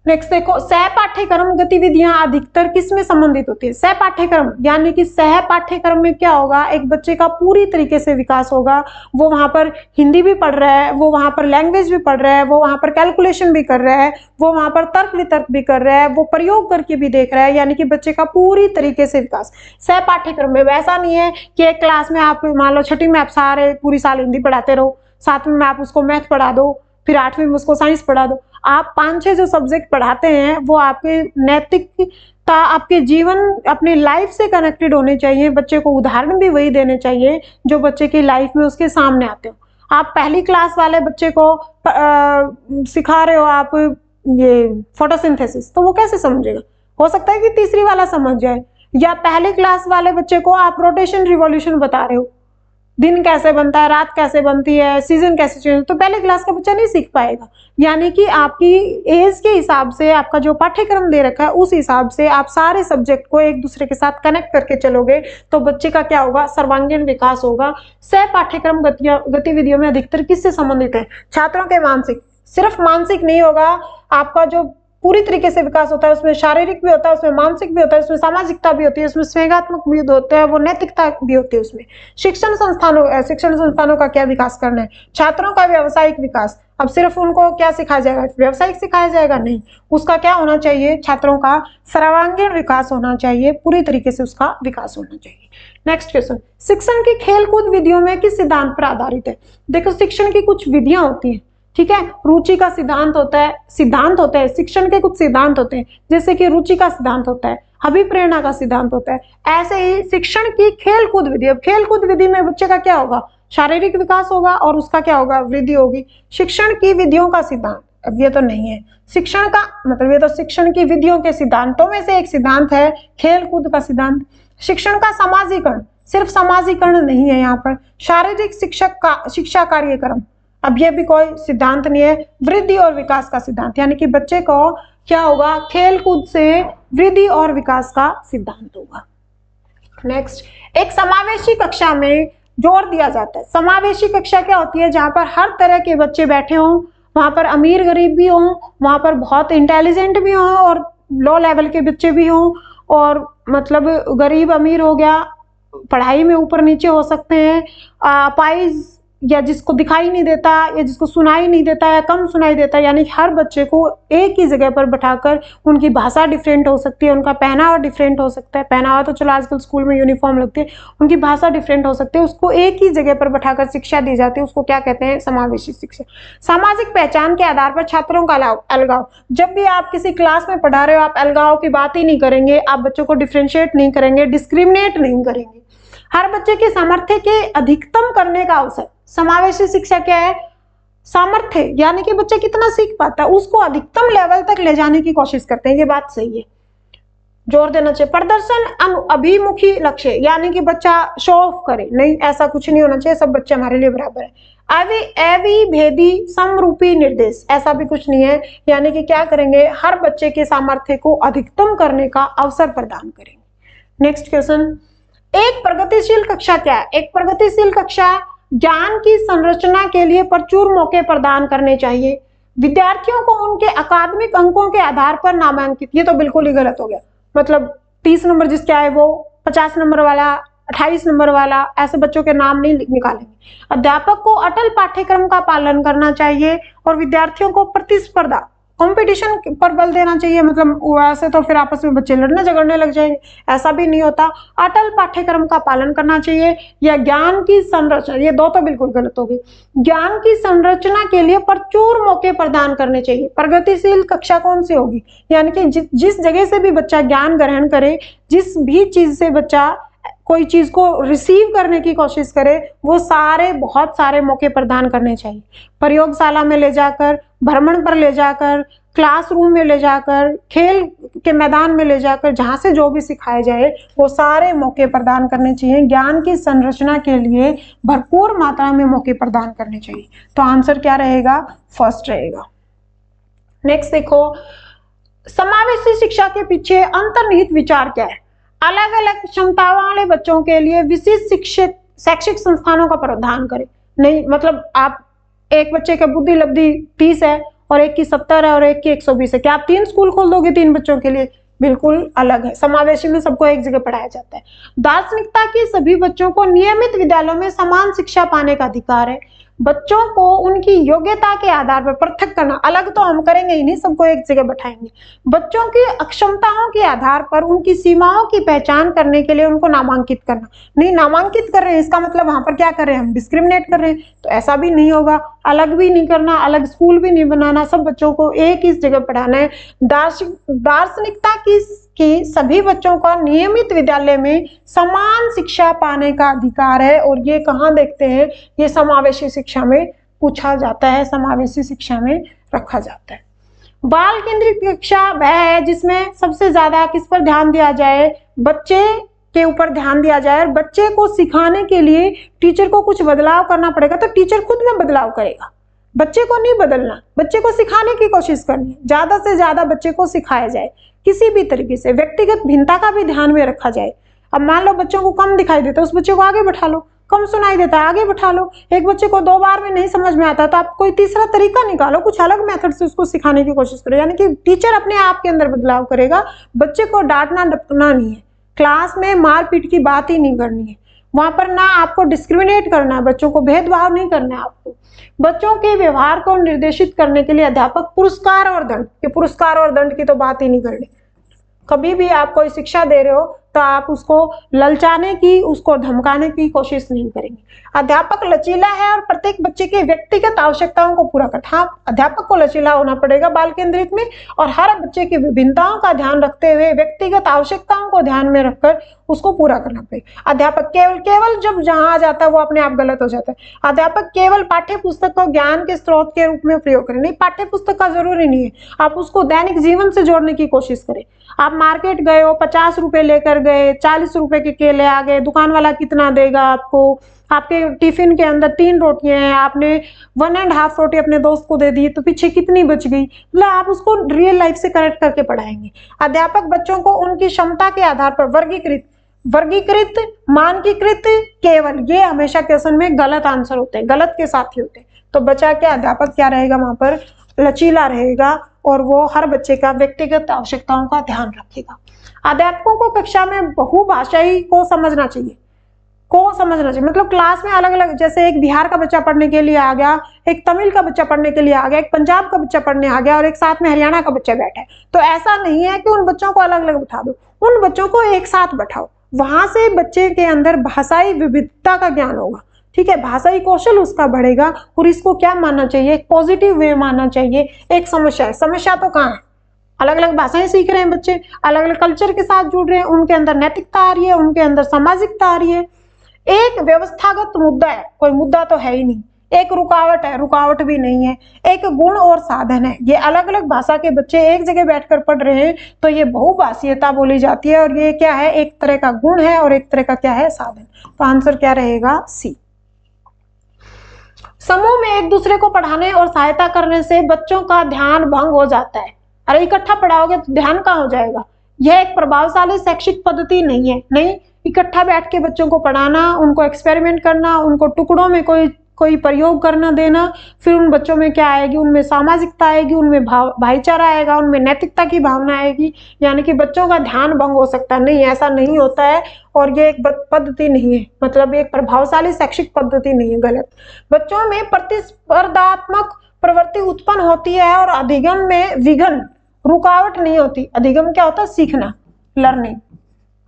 नेक्स्ट देखो, सह पाठ्यक्रम गतिविधियां अधिकतर किसमें संबंधित होती है? सह पाठ्यक्रम यानी कि सह पाठ्यक्रम में क्या होगा, एक बच्चे का पूरी तरीके से विकास होगा। वो वहां पर हिंदी भी पढ़ रहा है, वो वहां पर लैंग्वेज भी पढ़ रहा है, वो वहां पर कैलकुलेशन भी कर रहा है, वो वहां पर तर्क वितर्क भी कर रहा है, वो प्रयोग करके भी देख रहा है, यानी कि बच्चे का पूरी तरीके से विकास। सह पाठ्यक्रम में वैसा नहीं है कि एक क्लास में आप मान लो छठी में आप सारे पूरी साल हिंदी पढ़ाते रहो, 7वीं में आप उसको मैथ पढ़ा दो, फिर 8वीं में उसको साइंस पढ़ा दो। आप 5-6 जो सब्जेक्ट पढ़ाते हैं वो आपके नैतिकता, आपके जीवन, अपनी लाइफ से कनेक्टेड होने चाहिए। बच्चे को उदाहरण भी वही देने चाहिए जो बच्चे की लाइफ में उसके सामने आते हो। आप पहली क्लास वाले बच्चे को सिखा रहे हो आप ये फोटोसिंथेसिस, तो वो कैसे समझेगा? हो सकता है कि तीसरी वाला समझ जाए। या पहली क्लास वाले बच्चे को आप रोटेशन रिवॉल्यूशन बता रहे हो, दिन कैसे बनता है, रात कैसे बनती है, सीजन कैसे चेंज, तो पहले क्लास का बच्चा नहीं सीख पाएगा। यानी कि आपकी एज के हिसाब से आपका जो पाठ्यक्रम दे रखा है उस हिसाब से आप सारे सब्जेक्ट को एक दूसरे के साथ कनेक्ट करके चलोगे तो बच्चे का क्या होगा, सर्वांगीण विकास होगा। सह पाठ्यक्रम गतिविधियों में अधिकतर किससे संबंधित है? छात्रों के मानसिक, सिर्फ मानसिक नहीं होगा, आपका जो पूरी तरीके से विकास होता है उसमें शारीरिक भी होता है, उसमें मानसिक भी होता है, उसमें सामाजिकता भी होती है, उसमें स्नेहात्मक भी होता है, वो नैतिकता भी होती है उसमें। शिक्षण संस्थानों का क्या विकास करना है? छात्रों का व्यावसायिक विकास। अब सिर्फ उनको क्या सिखाया जाएगा, व्यावसायिक सिखाया जाएगा? नहीं, उसका क्या होना चाहिए, छात्रों का सर्वांगीण विकास होना चाहिए, पूरी तरीके से उसका विकास होना चाहिए। नेक्स्ट क्वेश्चन, शिक्षण की खेलकूद विधियों में किस सिद्धांत पर आधारित है? देखो, शिक्षण की कुछ विधियां होती है, ठीक है। रुचि का सिद्धांत होता है, शिक्षण के कुछ सिद्धांत होते हैं, जैसे कि रुचि का सिद्धांत होता है, अभिप्रेरणा का सिद्धांत होता है। ऐसे ही शिक्षण की खेलकूद विधि, अब खेलकूद विधि में बच्चे का क्या होगा, शारीरिक विकास होगा और उसका क्या होगा, वृद्धि होगी। शिक्षण की विधियों का सिद्धांत, अब ये तो नहीं है शिक्षण का मतलब, ये तो शिक्षण की विधियों के सिद्धांतों में से एक सिद्धांत है खेलकूद का सिद्धांत। शिक्षण का समाजीकरण, सिर्फ समाजीकरण नहीं है यहाँ पर, शारीरिक शिक्षा कार्यक्रम, अब ये भी कोई सिद्धांत नहीं है। वृद्धि और विकास का सिद्धांत, यानी कि बच्चे को क्या होगा, खेल कूद से वृद्धि और विकास का सिद्धांत होगा। नेक्स्ट, एक समावेशी कक्षा में जोर दिया जाता है। समावेशी कक्षा क्या होती है, जहां पर हर तरह के बच्चे बैठे हों, वहां पर अमीर गरीब भी हों, वहां पर बहुत इंटेलिजेंट भी हों और लो लेवल के बच्चे भी हों, और मतलब गरीब अमीर हो गया, पढ़ाई में ऊपर नीचे हो सकते हैं, अपाहिज या जिसको दिखाई नहीं देता या जिसको सुनाई नहीं देता या कम सुनाई देता है, यानी हर बच्चे को एक ही जगह पर बैठाकर, उनकी भाषा डिफरेंट हो सकती है, उनका पहनावा डिफरेंट हो सकता है, पहनावा तो चलो आजकल स्कूल में यूनिफॉर्म लगती है, उनकी भाषा डिफरेंट हो सकती है, उसको एक ही जगह पर बैठाकर शिक्षा दी जाती है, उसको क्या कहते हैं, समावेशी शिक्षा। सामाजिक पहचान के आधार पर छात्रों का अलगाव, जब भी आप किसी क्लास में पढ़ा रहे हो आप अलगाव की बात ही नहीं करेंगे, आप बच्चों को डिफ्रेंशिएट नहीं करेंगे, डिस्क्रिमिनेट नहीं करेंगे। हर बच्चे के सामर्थ्य के अधिकतम करने का अवसर, समावेशी शिक्षा क्या है, सामर्थ्य यानी कि बच्चा कितना सीख पाता है उसको अधिकतम लेवल तक ले जाने की कोशिश करते हैं, ये बात सही है, जोर देना चाहिए। प्रदर्शन अभिमुखी लक्ष्य, यानी कि बच्चा शो ऑफ करे, नहीं ऐसा कुछ नहीं होना चाहिए, सब बच्चे हमारे लिए बराबर है। अविभेदी समरूपी निर्देश, ऐसा भी कुछ नहीं है, यानी कि क्या करेंगे, हर बच्चे के सामर्थ्य को अधिकतम करने का अवसर प्रदान करेंगे। नेक्स्ट क्वेश्चन, एक प्रगतिशील कक्षा क्या है? एक प्रगतिशील कक्षा ज्ञान की संरचना के लिए प्रचुर मौके प्रदान करने चाहिए, विद्यार्थियों को उनके अकादमिक अंकों के आधार पर नामांकित, ये तो बिल्कुल ही गलत हो गया, मतलब 30 नंबर जिसके आए वो 50 नंबर वाला, 28 नंबर वाला, ऐसे बच्चों के नाम नहीं निकालेंगे। अध्यापक को अटल पाठ्यक्रम का पालन करना चाहिए और विद्यार्थियों को प्रतिस्पर्धा, कंपटीशन पर बल देना चाहिए, मतलब वैसे तो फिर आपस में बच्चे लड़ने झगड़ने लग जाएंगे, ऐसा भी नहीं होता। अटल पाठ्यक्रम का पालन करना चाहिए, या ज्ञान की संरचना, ये दो तो बिल्कुल गलत होगी, ज्ञान की संरचना के लिए प्रचुर मौके प्रदान करने चाहिए। प्रगतिशील कक्षा कौन सी होगी, यानी कि जिस जगह से भी बच्चा ज्ञान ग्रहण करे, जिस भी चीज से बच्चा कोई चीज को रिसीव करने की कोशिश करे, वो बहुत सारे मौके प्रदान करने चाहिए। प्रयोगशाला में ले जाकर, भ्रमण पर ले जाकर, क्लासरूम में ले जाकर, खेल के मैदान में ले जाकर, जहां से जो भी सिखाया जाए वो सारे मौके प्रदान करने चाहिए। ज्ञान की संरचना के लिए भरपूर मात्रा में मौके प्रदान करने चाहिए। तो आंसर क्या रहेगा, फर्स्ट रहेगा। नेक्स्ट देखो, समावेशी शिक्षा के पीछे अंतर्निहित विचार क्या है? अलग अलग क्षमताओं वाले बच्चों के लिए विशिष्ट शैक्षिक संस्थानों का प्रावधान करें। नहीं मतलब आप एक बच्चे की बुद्धि लब्धि 30 है और एक की 70 है और एक की 120 है, क्या आप 3 स्कूल खोल दोगे 3 बच्चों के लिए? बिल्कुल अलग है। समावेशी में सबको एक जगह पढ़ाया जाता है। दार्शनिकता की सभी बच्चों को नियमित विद्यालयों में समान शिक्षा पाने का अधिकार है। बच्चों को उनकी योग्यता के आधार पर पृथक करना, अलग तो हम करेंगे ही नहीं, सबको एक जगह बैठाएंगे। बच्चों की अक्षमताओं के आधार पर उनकी सीमाओं की पहचान करने के लिए उनको नामांकित करना। नहीं, नामांकित कर रहे हैं इसका मतलब वहां पर क्या कर रहे हैं, हम डिस्क्रिमिनेट कर रहे हैं, तो ऐसा भी नहीं होगा। अलग भी नहीं करना, अलग स्कूल भी नहीं बनाना, सब बच्चों को एक ही जगह पढ़ाना है। दार्शनिकता की सभी बच्चों का नियमित विद्यालय में समान शिक्षा पाने का अधिकार है। और ये कहाँ देखते हैं, ये समावेशी शिक्षा में पूछा जाता है, समावेशी शिक्षा में रखा जाता है। बाल केंद्रित शिक्षा वह है जिसमें सबसे ज्यादा किस पर ध्यान दिया जाए, बच्चे के ऊपर ध्यान दिया जाए। और बच्चे को सिखाने के लिए टीचर को कुछ बदलाव करना पड़ेगा तो टीचर खुद में बदलाव करेगा, बच्चे को नहीं बदलना, बच्चे को सिखाने की कोशिश करनी है। ज्यादा से ज्यादा बच्चे को सिखाया जाए किसी भी तरीके से। व्यक्तिगत भिन्नता का भी ध्यान में रखा जाए। अब मान लो बच्चों को कम दिखाई देता है, उस बच्चे को आगे बैठा लो। कम सुनाई देता है, आगे बैठा लो। एक बच्चे को 2 बार में नहीं समझ में आता तो आप कोई तीसरा तरीका निकालो, कुछ अलग मेथड से उसको सिखाने की कोशिश करो। यानी कि टीचर अपने आप के अंदर बदलाव करेगा। बच्चे को डांटना डपटना नहीं है, क्लास में मारपीट की बात ही नहीं करनी है, वहां पर ना आपको डिस्क्रिमिनेट करना है, बच्चों को भेदभाव नहीं करना है आपको। बच्चों के व्यवहार को निर्देशित करने के लिए अध्यापक पुरस्कार और दंड, ये पुरस्कार और दंड की तो बात ही नहीं करनी। कभी भी आप कोई शिक्षा दे रहे हो तो आप उसको ललचाने की, उसको धमकाने की कोशिश नहीं करेंगे। अध्यापक लचीला है और प्रत्येक बच्चे की व्यक्तिगत आवश्यकताओं को पूरा करता है। अध्यापक को लचीला होना पड़ेगा बाल केंद्रित में, और हर बच्चे की विभिन्नताओं का ध्यान रखते हुए व्यक्तिगत आवश्यकताओं को ध्यान में रखकर उसको पूरा करना पड़ेगा। अध्यापक केवल जब जहां आ जाता है वो अपने आप गलत हो जाता है। अध्यापक केवल पाठ्य पुस्तक को ज्ञान के स्रोत के रूप में प्रयोग करें, नहीं, पाठ्य पुस्तक का जरूरी नहीं है, आप उसको दैनिक जीवन से जोड़ने की कोशिश करें। आप मार्केट गए हो, 50 रुपए लेकर गए, 40 रुपए के केले आ गए, दुकान वाला कितना देगा आपको, आपके टिफिन के अंदर 3 रोटियां हैं, आपने 1.5 रोटी अपने दोस्त को दे दी तो पीछे कितनी बच गई, मतलब आप उसको रियल लाइफ से कनेक्ट करके पढ़ाएंगे। अध्यापक बच्चों को उनकी क्षमता के आधार पर वर्गीकृत, मानकीकृत, केवल, ये हमेशा क्वेश्चन में गलत आंसर होते हैं, गलत के साथ ही होते हैं। तो बच्चा क्या, अध्यापक क्या रहेगा वहां पर, लचीला रहेगा और वो हर बच्चे का व्यक्तिगत आवश्यकताओं का ध्यान रखेगा। अध्यापकों को कक्षा में बहुभाषाई को समझना चाहिए, मतलब क्लास में अलग अलग, जैसे एक बिहार का बच्चा पढ़ने के लिए आ गया, एक तमिल का बच्चा पढ़ने के लिए आ गया, एक पंजाब का बच्चा पढ़ने आ गया और एक साथ में हरियाणा का बच्चा बैठा है, तो ऐसा नहीं है कि उन बच्चों को अलग अलग बिठा दो, उन बच्चों को एक साथ बैठाओ। वहां से बच्चे के अंदर भाषाई विविधता का ज्ञान होगा, ठीक है, भाषाई कौशल उसका बढ़ेगा। और इसको क्या मानना चाहिए, एक पॉजिटिव वे मानना चाहिए। एक समस्या है, समस्या तो कहाँ है, अलग अलग भाषाएं सीख रहे हैं बच्चे, अलग अलग कल्चर के साथ जुड़ रहे हैं, उनके अंदर नैतिकता आ रही है, उनके अंदर सामाजिकता आ रही है। एक व्यवस्थागत मुद्दा है, कोई मुद्दा तो है ही नहीं। एक रुकावट है, रुकावट भी नहीं है। एक गुण और साधन है, ये अलग अलग भाषा के बच्चे एक जगह बैठकर पढ़ रहे हैं तो ये बहुभाषीयता बोली जाती है। और ये क्या है, एक तरह का गुण है और एक तरह का क्या है, साधन। तो आंसर क्या रहेगा, सी। समूह में एक दूसरे को पढ़ाने और सहायता करने से बच्चों का ध्यान भंग हो जाता है। अरे इकट्ठा पढ़ाओगे तो ध्यान कहाँ हो जाएगा। यह एक प्रभावशाली शैक्षिक पद्धति नहीं है। नहीं, इकट्ठा बैठ के बच्चों को पढ़ाना, उनको एक्सपेरिमेंट करना, उनको टुकड़ों में कोई प्रयोग करना देना, फिर उन बच्चों में क्या आएगी, उनमें सामाजिकता आएगी, उनमें भाईचारा आएगा, उनमें नैतिकता की भावना आएगी, यानी कि बच्चों का ध्यान भंग हो सकता है। नहीं, ऐसा नहीं होता है और ये एक पद्धति नहीं है, मतलब एक प्रभावशाली शैक्षिक पद्धति नहीं है, गलत। बच्चों में प्रतिस्पर्धात्मक प्रवृत्ति उत्पन्न होती है और अधिगम में विघ्न, रुकावट नहीं होती। अधिगम क्या होता है, सीखना, लर्निंग।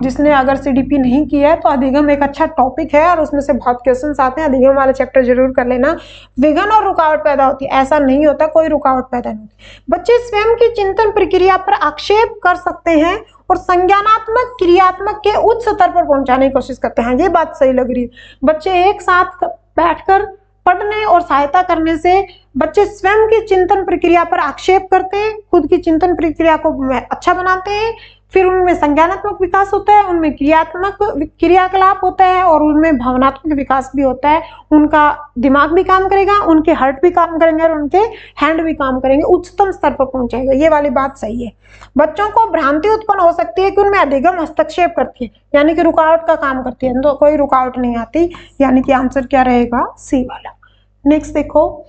जिसने अगर सीडीपी नहीं किया है तो अधिगम एक अच्छा टॉपिक है और उसमें से बहुत क्वेश्चंस आते हैं, अधिगम वाले चैप्टर जरूर कर लेना। विघ्न और रुकावट पैदा होती है, ऐसा नहीं होता, कोई रुकावट पैदा नहीं होती। बच्चे स्वयं की चिंतन प्रक्रिया पर आक्षेप कर सकते हैं और संज्ञानात्मक क्रियात्मक के उच्च स्तर पर पहुंचाने की कोशिश करते हैं। ये बात सही लग रही है। बच्चे एक साथ बैठकर पढ़ने और सहायता करने से बच्चे स्वयं की चिंतन प्रक्रिया पर आक्षेप करते हैं, खुद की चिंतन प्रक्रिया को अच्छा बनाते हैं, फिर उनमें संज्ञानात्मक विकास होता है, उनमें क्रियात्मक क्रियाकलाप होता है और उनमें भावनात्मक विकास भी होता है। उनका दिमाग भी काम करेगा, उनके हार्ट भी काम करेंगे और उनके हैंड भी काम करेंगे, उच्चतम स्तर पर पहुंचेगा। ये वाली बात सही है। बच्चों को भ्रांति उत्पन्न हो सकती है कि उनमें अधिगम हस्तक्षेप करती है, यानी कि रुकावट का काम करती है, तो कोई रुकावट नहीं आती, यानी कि आंसर क्या रहेगा, सी वाला। नेक्स्ट देखो,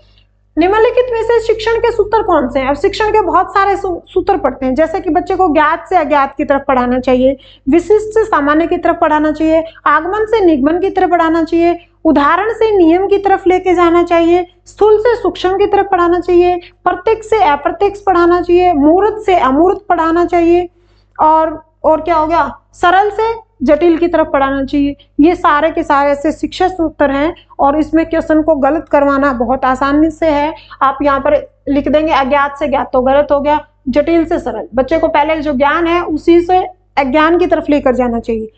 निम्नलिखित में से शिक्षण के सूत्र कौन से हैं? अब शिक्षण के बहुत सारे सूत्र पढ़ते हैं, जैसे कि बच्चे को ज्ञात से अज्ञात की तरफ पढ़ाना चाहिए, विशिष्ट से सामान्य की तरफ पढ़ाना चाहिए, आगमन से निगमन की तरफ पढ़ाना चाहिए, उदाहरण से नियम की तरफ लेके जाना चाहिए, स्थूल से सूक्ष्म की तरफ पढ़ाना चाहिए, प्रत्यक्ष से अप्रत्यक्ष पढ़ाना चाहिए, मूर्त से अमूर्त पढ़ाना चाहिए, और क्या हो गया, सरल से जटिल की तरफ पढ़ाना चाहिए। ये सारे के सारे ऐसे शिक्षा सूत्र हैं और इसमें क्वेश्चन को गलत करवाना बहुत आसानी से है। आप यहाँ पर लिख देंगे अज्ञात से ज्ञात, तो गलत हो गया, जटिल से सरल। बच्चे को पहले जो ज्ञान है उसी से अज्ञान की तरफ लेकर जाना चाहिए।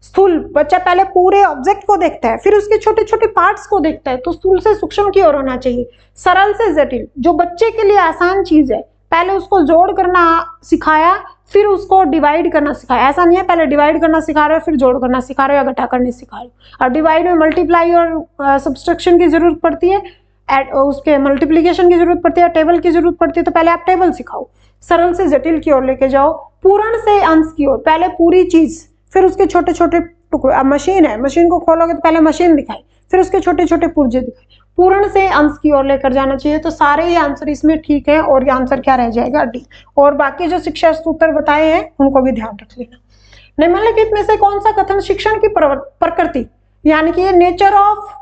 स्थूल, बच्चा पहले पूरे ऑब्जेक्ट को देखता है, फिर उसके छोटे छोटे पार्ट्स को देखता है, तो स्थूल से सूक्ष्म की ओर होना चाहिए। सरल से जटिल, जो बच्चे के लिए आसान चीज है पहले उसको जोड़ करना सिखाया, फिर उसको डिवाइड करना सिखाया। ऐसा नहीं है पहले डिवाइड करना सिखा रहे हो फिर जोड़ करना सिखा रहे हो या घटा करने सिखा रहे हो। और डिवाइड में मल्टीप्लाई और सब्सट्रैक्शन की जरूरत पड़ती है, उसके मल्टीप्लीकेशन की जरूरत पड़ती है, टेबल की जरूरत पड़ती है, तो पहले आप टेबल सिखाओ। सरल से जटिल की ओर लेके जाओ, पूर्ण से अंश की ओर, पहले पूरी चीज फिर उसके छोटे छोटे टुकड़े। अब मशीन है, मशीन को खोलोगे तो पहले मशीन दिखाई, फिर उसके छोटे छोटे पुर्जे दिखाई। पूर्ण से अंश की ओर लेकर जाना चाहिए। तो सारे ही आंसर इसमें ठीक है और ये आंसर क्या रह जाएगा, डी। और बाकी जो शिक्षा सूत्र बताए हैं उनको भी ध्यान रख लेना। निम्नलिखित में से कौन सा कथन शिक्षण की प्रकृति यानी कि नेचर ऑफ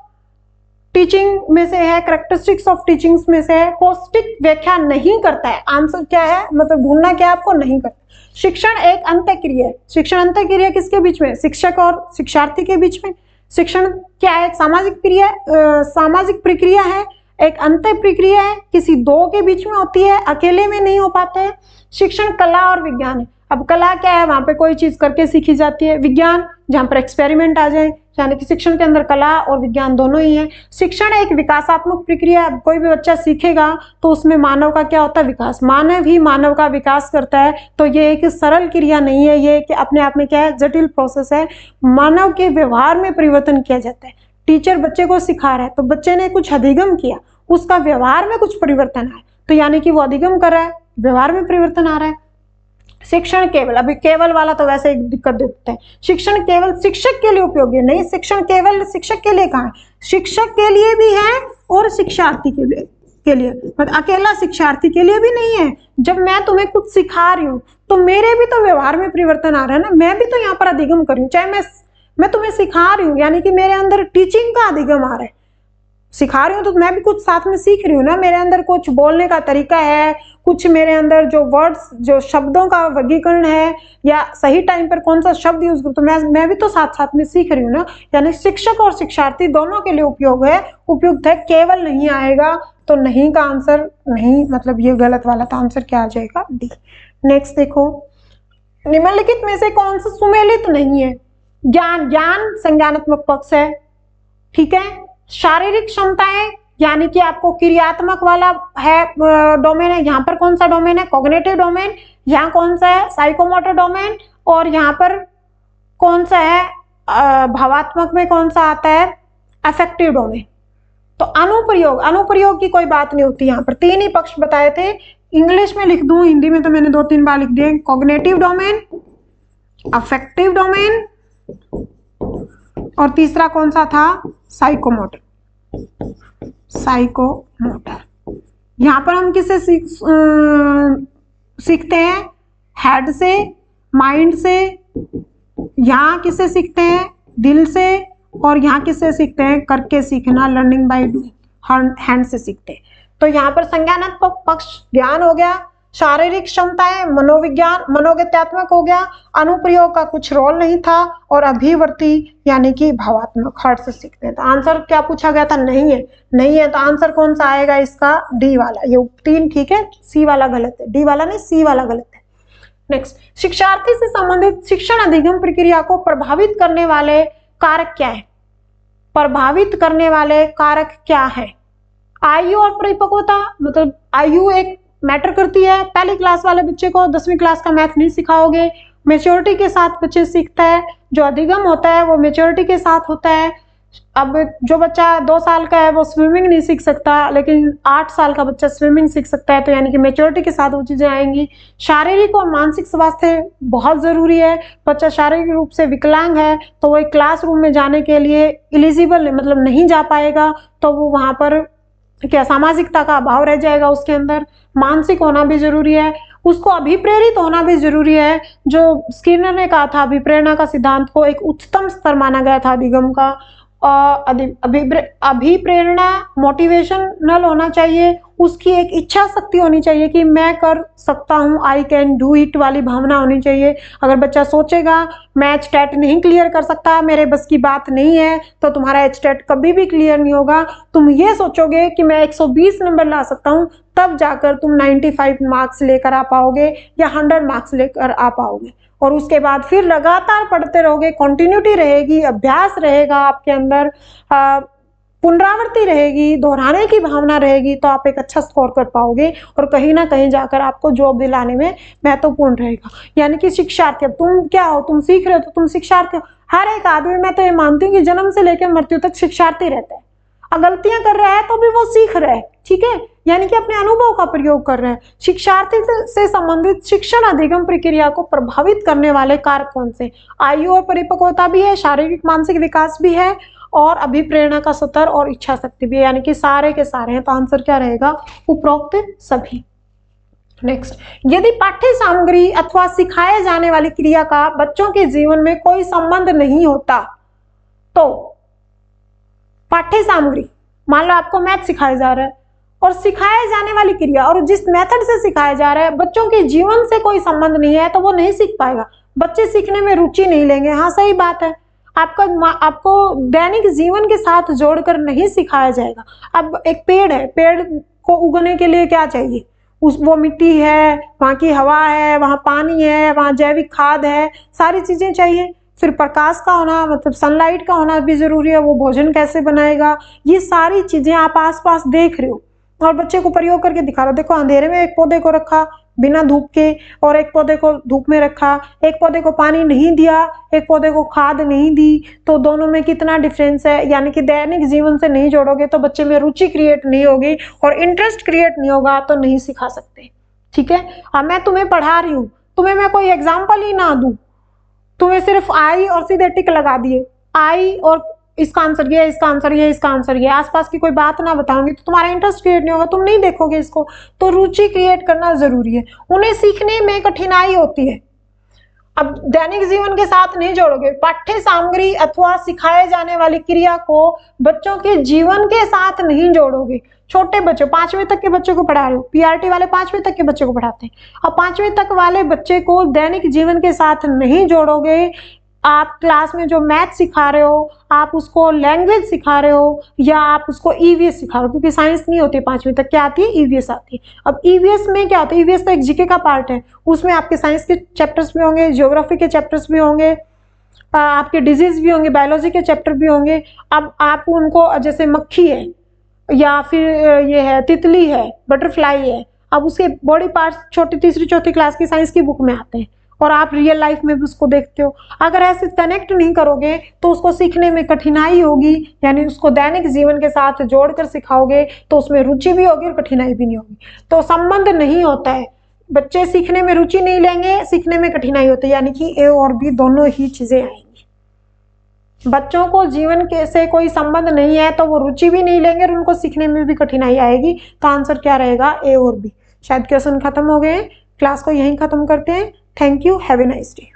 टीचिंग में से है, कैरेक्टरिस्टिक्स ऑफ टीचिंग में से है, पौष्टिक व्याख्या नहीं करता है। आंसर क्या है, मतलब ढूंढना क्या आपको, नहीं करता। शिक्षण एक अंतःक्रिया है। शिक्षण अंतःक्रिया किसके बीच में, शिक्षक और शिक्षार्थी के बीच में। शिक्षण क्या है, एक सामाजिक प्रक्रिया है, एक अंतः प्रक्रिया है, किसी दो के बीच में होती है, अकेले में नहीं हो पाते हैं। शिक्षण कला और विज्ञान है। अब कला क्या है, वहां पे कोई चीज करके सीखी जाती है। विज्ञान जहां पर एक्सपेरिमेंट आ जाए, यानी कि शिक्षण के अंदर कला और विज्ञान दोनों ही है। शिक्षण एक विकासात्मक प्रक्रिया है। कोई भी बच्चा सीखेगा तो उसमें मानव का क्या होता है, विकास। मानव ही मानव का विकास करता है। तो ये एक सरल क्रिया नहीं है, ये कि अपने आप में क्या है, जटिल प्रोसेस है। मानव के व्यवहार में परिवर्तन किया जाता है। टीचर बच्चे को सिखा रहा है तो बच्चे ने कुछ अधिगम किया, उसका व्यवहार में कुछ परिवर्तन आया, तो यानी कि वो अधिगम कर रहा है, व्यवहार में परिवर्तन आ रहा है। शिक्षण केवल, अभी केवल वाला तो वैसे एक दिक्कत देते हैं। शिक्षण केवल शिक्षक के लिए उपयोगी है, नहीं, शिक्षण केवल शिक्षक के लिए कहाँ है, शिक्षक के लिए भी है और शिक्षार्थी के लिए मतलब अकेला शिक्षार्थी के लिए भी नहीं है। जब मैं तुम्हें कुछ सिखा रही हूँ तो मेरे भी तो व्यवहार में परिवर्तन आ रहा है ना, मैं भी तो यहाँ पर अधिगम कर रही हूँ। चाहे मैं तुम्हें सिखा रही हूँ, यानी कि मेरे अंदर टीचिंग का अधिगम आ रहा है। सिखा रही हूँ तो मैं भी कुछ साथ में सीख रही हूँ ना, मेरे अंदर कुछ बोलने का तरीका है, कुछ मेरे अंदर जो वर्ड्स, जो शब्दों का वर्गीकरण है, या सही टाइम पर कौन सा शब्द यूज करूँ, तो मैं भी तो साथ साथ में सीख रही हूँ ना। यानी शिक्षक और शिक्षार्थी दोनों के लिए उपयुक्त है, केवल नहीं आएगा। तो नहीं का आंसर नहीं, मतलब ये गलत वाला, तो आंसर क्या आ जाएगा, डी। नेक्स्ट देखो, निम्नलिखित में से कौन सा सुमेलित नहीं है। ज्ञान संज्ञानात्मक पक्ष है, ठीक है। शारीरिक क्षमताएं यानी कि आपको क्रियात्मक वाला है डोमेन है, यहाँ पर कौन सा डोमेन है, कॉग्निटिव डोमेन। यहाँ कौन सा है, साइकोमोटर डोमेन। और यहाँ पर कौन सा है, भावात्मक में कौन सा आता है, अफेक्टिव डोमेन। तो अनुप्रयोग की कोई बात नहीं होती। यहाँ पर तीन ही पक्ष बताए थे, इंग्लिश में लिख दूं, हिंदी में तो मैंने 2-3 बार लिख दिए। कॉग्निटिव डोमेन, अफेक्टिव डोमेन, और तीसरा कौन सा था, साइकोमोटर। यहाँ पर हम किससे सीखते हैं, हेड से, माइंड से। यहाँ किससे सीखते हैं, दिल से। और यहाँ किससे सीखते हैं, करके सीखना, लर्निंग बाय डूइंग, हैंड से सीखते हैं। तो यहाँ पर संज्ञानात्मक पक्ष ज्ञान हो गया, शारीरिक क्षमताएं मनोविज्ञान, मनोगत्यात्मक हो गया, अनुप्रयोग का कुछ रोल नहीं था, और अभिवर्ती यानी कि भावात्मक, हार्ट से सीखते हैं। तो आंसर क्या पूछा गया था, नहीं है। तो आंसर कौन सा आएगा इसका, डी वाला। ये 3 ठीक है, सी वाला गलत है, डी वाला नहीं, सी वाला गलत है। नेक्स्ट, शिक्षार्थी से संबंधित शिक्षण अधिगम प्रक्रिया को प्रभावित करने वाले कारक क्या है। प्रभावित करने वाले कारक क्या है, आयु और परिपक्वता। मतलब आयु एक मैटर करती है। पहली क्लास वाले बच्चे को 10वीं क्लास का मैथ नहीं सिखाओगे। मेच्योरिटी के साथ बच्चे सीखता है, जो अधिगम होता है वो मेच्योरिटी के साथ होता है। अब जो बच्चा 2 साल का है वो स्विमिंग नहीं सीख सकता, लेकिन 8 साल का बच्चा स्विमिंग सीख सकता है, तो यानी कि मेच्योरिटी के साथ वो चीजें आएंगी। शारीरिक और मानसिक स्वास्थ्य बहुत जरूरी है। बच्चा शारीरिक रूप से विकलांग है तो वो एक क्लासरूम में जाने के लिए एलिजिबल मतलब नहीं जा पाएगा, तो वो वहां पर क्या सामाजिकता का अभाव रह जाएगा उसके अंदर। मानसिक होना भी जरूरी है, उसको अभिप्रेरित होना भी जरूरी है। जो स्किनर ने कहा था अभिप्रेरणा का सिद्धांत को एक उच्चतम स्तर माना गया था अधिगम का। अभिप्रेरणा मोटिवेशनल होना चाहिए, उसकी एक इच्छा शक्ति होनी चाहिए कि मैं कर सकता हूँ, आई कैन डू इट वाली भावना होनी चाहिए। अगर बच्चा सोचेगा मैं एचटेट नहीं क्लियर कर सकता, मेरे बस की बात नहीं है, तो तुम्हारा एचटेट कभी भी क्लियर नहीं होगा। तुम ये सोचोगे कि मैं 120 नंबर ला सकता हूँ, तब जाकर तुम 95 मार्क्स लेकर आ पाओगे या 100 मार्क्स लेकर आ पाओगे। और उसके बाद फिर लगातार पढ़ते रहोगे, कंटिन्यूटी रहेगी, अभ्यास रहेगा आपके अंदर, पुनरावृत्ति रहेगी, दोहराने की भावना रहेगी, तो आप एक अच्छा स्कोर कर पाओगे और कहीं ना कहीं जाकर आपको जॉब दिलाने में महत्वपूर्ण रहेगा। यानी कि शिक्षार्थी, अब तुम क्या हो, तुम सीख रहे हो तो तुम शिक्षार्थी हो। हर एक आदमी, मैं तो ये मानती हूँ कि जन्म से लेकर मृत्यु तक शिक्षार्थी रहता है। गलतियां कर रहा है तो भी वो सीख रहा है, ठीक है, यानी कि अपने अनुभव का प्रयोग कर रहे हैं। शिक्षार्थी से संबंधित शिक्षण अधिगम प्रक्रिया को प्रभावित करने वाले कारक कौन से? आयु और परिपक्वता भी है, शारीरिक मानसिक विकास भी है, और अभिप्रेरणा का स्तर और इच्छा शक्ति भी है, यानी कि सारे के सारे हैं। तो आंसर क्या रहेगा? उपरोक्त सभी। नेक्स्ट, यदि पाठ्य सामग्री अथवा सिखाए जाने वाली क्रिया का बच्चों के जीवन में कोई संबंध नहीं होता, तो पाठ्य सामग्री, मान लो आपको मैथ सिखाया जा रहा है और सिखाए जाने वाली क्रिया और जिस मेथड से सिखाया जा रहा है बच्चों के जीवन से कोई संबंध नहीं है, तो वो नहीं सीख पाएगा, बच्चे सीखने में रुचि नहीं लेंगे। हाँ, सही बात है, आपको दैनिक जीवन के साथ जोड़कर नहीं सिखाया जाएगा। अब एक पेड़ है, पेड़ को उगने के लिए क्या चाहिए? वो मिट्टी है, वहाँ की हवा है, वहाँ पानी है, वहाँ जैविक खाद है, सारी चीजें चाहिए। फिर प्रकाश का होना, मतलब सनलाइट का होना भी जरूरी है। वो भोजन कैसे बनाएगा, ये सारी चीजें आप आसपास देख रहे हो और बच्चे को प्रयोग करके दिखा रहे हो। देखो, अंधेरे में एक पौधे को रखा बिना धूप के और एक पौधे को धूप में रखा, एक पौधे को पानी नहीं दिया, एक पौधे को खाद नहीं दी, तो दोनों में कितना डिफरेंस है। यानी कि दैनिक जीवन से नहीं जोड़ोगे तो बच्चे में रुचि क्रिएट नहीं होगी और इंटरेस्ट क्रिएट नहीं होगा, तो नहीं सिखा सकते। ठीक है, अब मैं तुम्हें पढ़ा रही हूँ, तुम्हें मैं कोई एग्जाम्पल ही ना दूं, तुम्हें सिर्फ आई और सीधे टिक लगा दिए, आई और इसका आंसर ये, इसका आंसर ये, इसका आंसर ये, आसपास की कोई बात ना बताऊंगी, तो तुम्हारा इंटरेस्ट क्रिएट नहीं होगा, तुम नहीं देखोगे इसको। तो रुचि क्रिएट करना जरूरी है। उन्हें सीखने में कठिनाई होती है, अब दैनिक जीवन के साथ नहीं जोड़ोगे। पाठ्य सामग्री अथवा सिखाए जाने वाली क्रिया को बच्चों के जीवन के साथ नहीं जोड़ोगे। छोटे बच्चों, 5वीं तक के बच्चों को पढ़ा रहे हो, पीआरटी वाले 5वीं तक के बच्चे को पढ़ाते हैं, अब 5वीं तक वाले बच्चे को दैनिक जीवन के साथ नहीं जोड़ोगे। आप क्लास में जो मैथ सिखा रहे हो, आप उसको लैंग्वेज सिखा रहे हो या आप उसको ईवीएस सिखा रहे हो, क्योंकि साइंस नहीं होती 5वीं तक, क्या आती है? ईवीएस आती है। अब ईवीएस में क्या होता है? ईवीएस तो एक जीके का पार्ट है, उसमें आपके साइंस के चैप्टर्स भी होंगे, ज्योग्राफी के चैप्टर्स भी होंगे, आपके डिजीज भी होंगे, बायोलॉजी के चैप्टर भी होंगे। अब आप उनको, जैसे मक्खी है या फिर ये है तितली है, बटरफ्लाई है, अब उसके बॉडी पार्ट्स छोटी तीसरी चौथी क्लास की साइंस की बुक में आते हैं और आप रियल लाइफ में भी उसको देखते हो। अगर ऐसे कनेक्ट नहीं करोगे तो उसको सीखने में कठिनाई होगी, यानी उसको दैनिक जीवन के साथ जोड़कर सिखाओगे तो उसमें रुचि भी होगी और कठिनाई भी नहीं होगी। तो संबंध नहीं होता है, बच्चे सीखने में रुचि नहीं लेंगे, सीखने में कठिनाई होती है, यानी कि ए और बी दोनों ही चीजें आएंगी। बच्चों को जीवन के से कोई संबंध नहीं है तो वो रुचि भी नहीं लेंगे और उनको सीखने में भी कठिनाई आएगी। तो आंसर क्या रहेगा? ए और बी। शायद क्वेश्चन खत्म हो गए, क्लास को यहीं खत्म करते हैं। Thank you, have a nice day.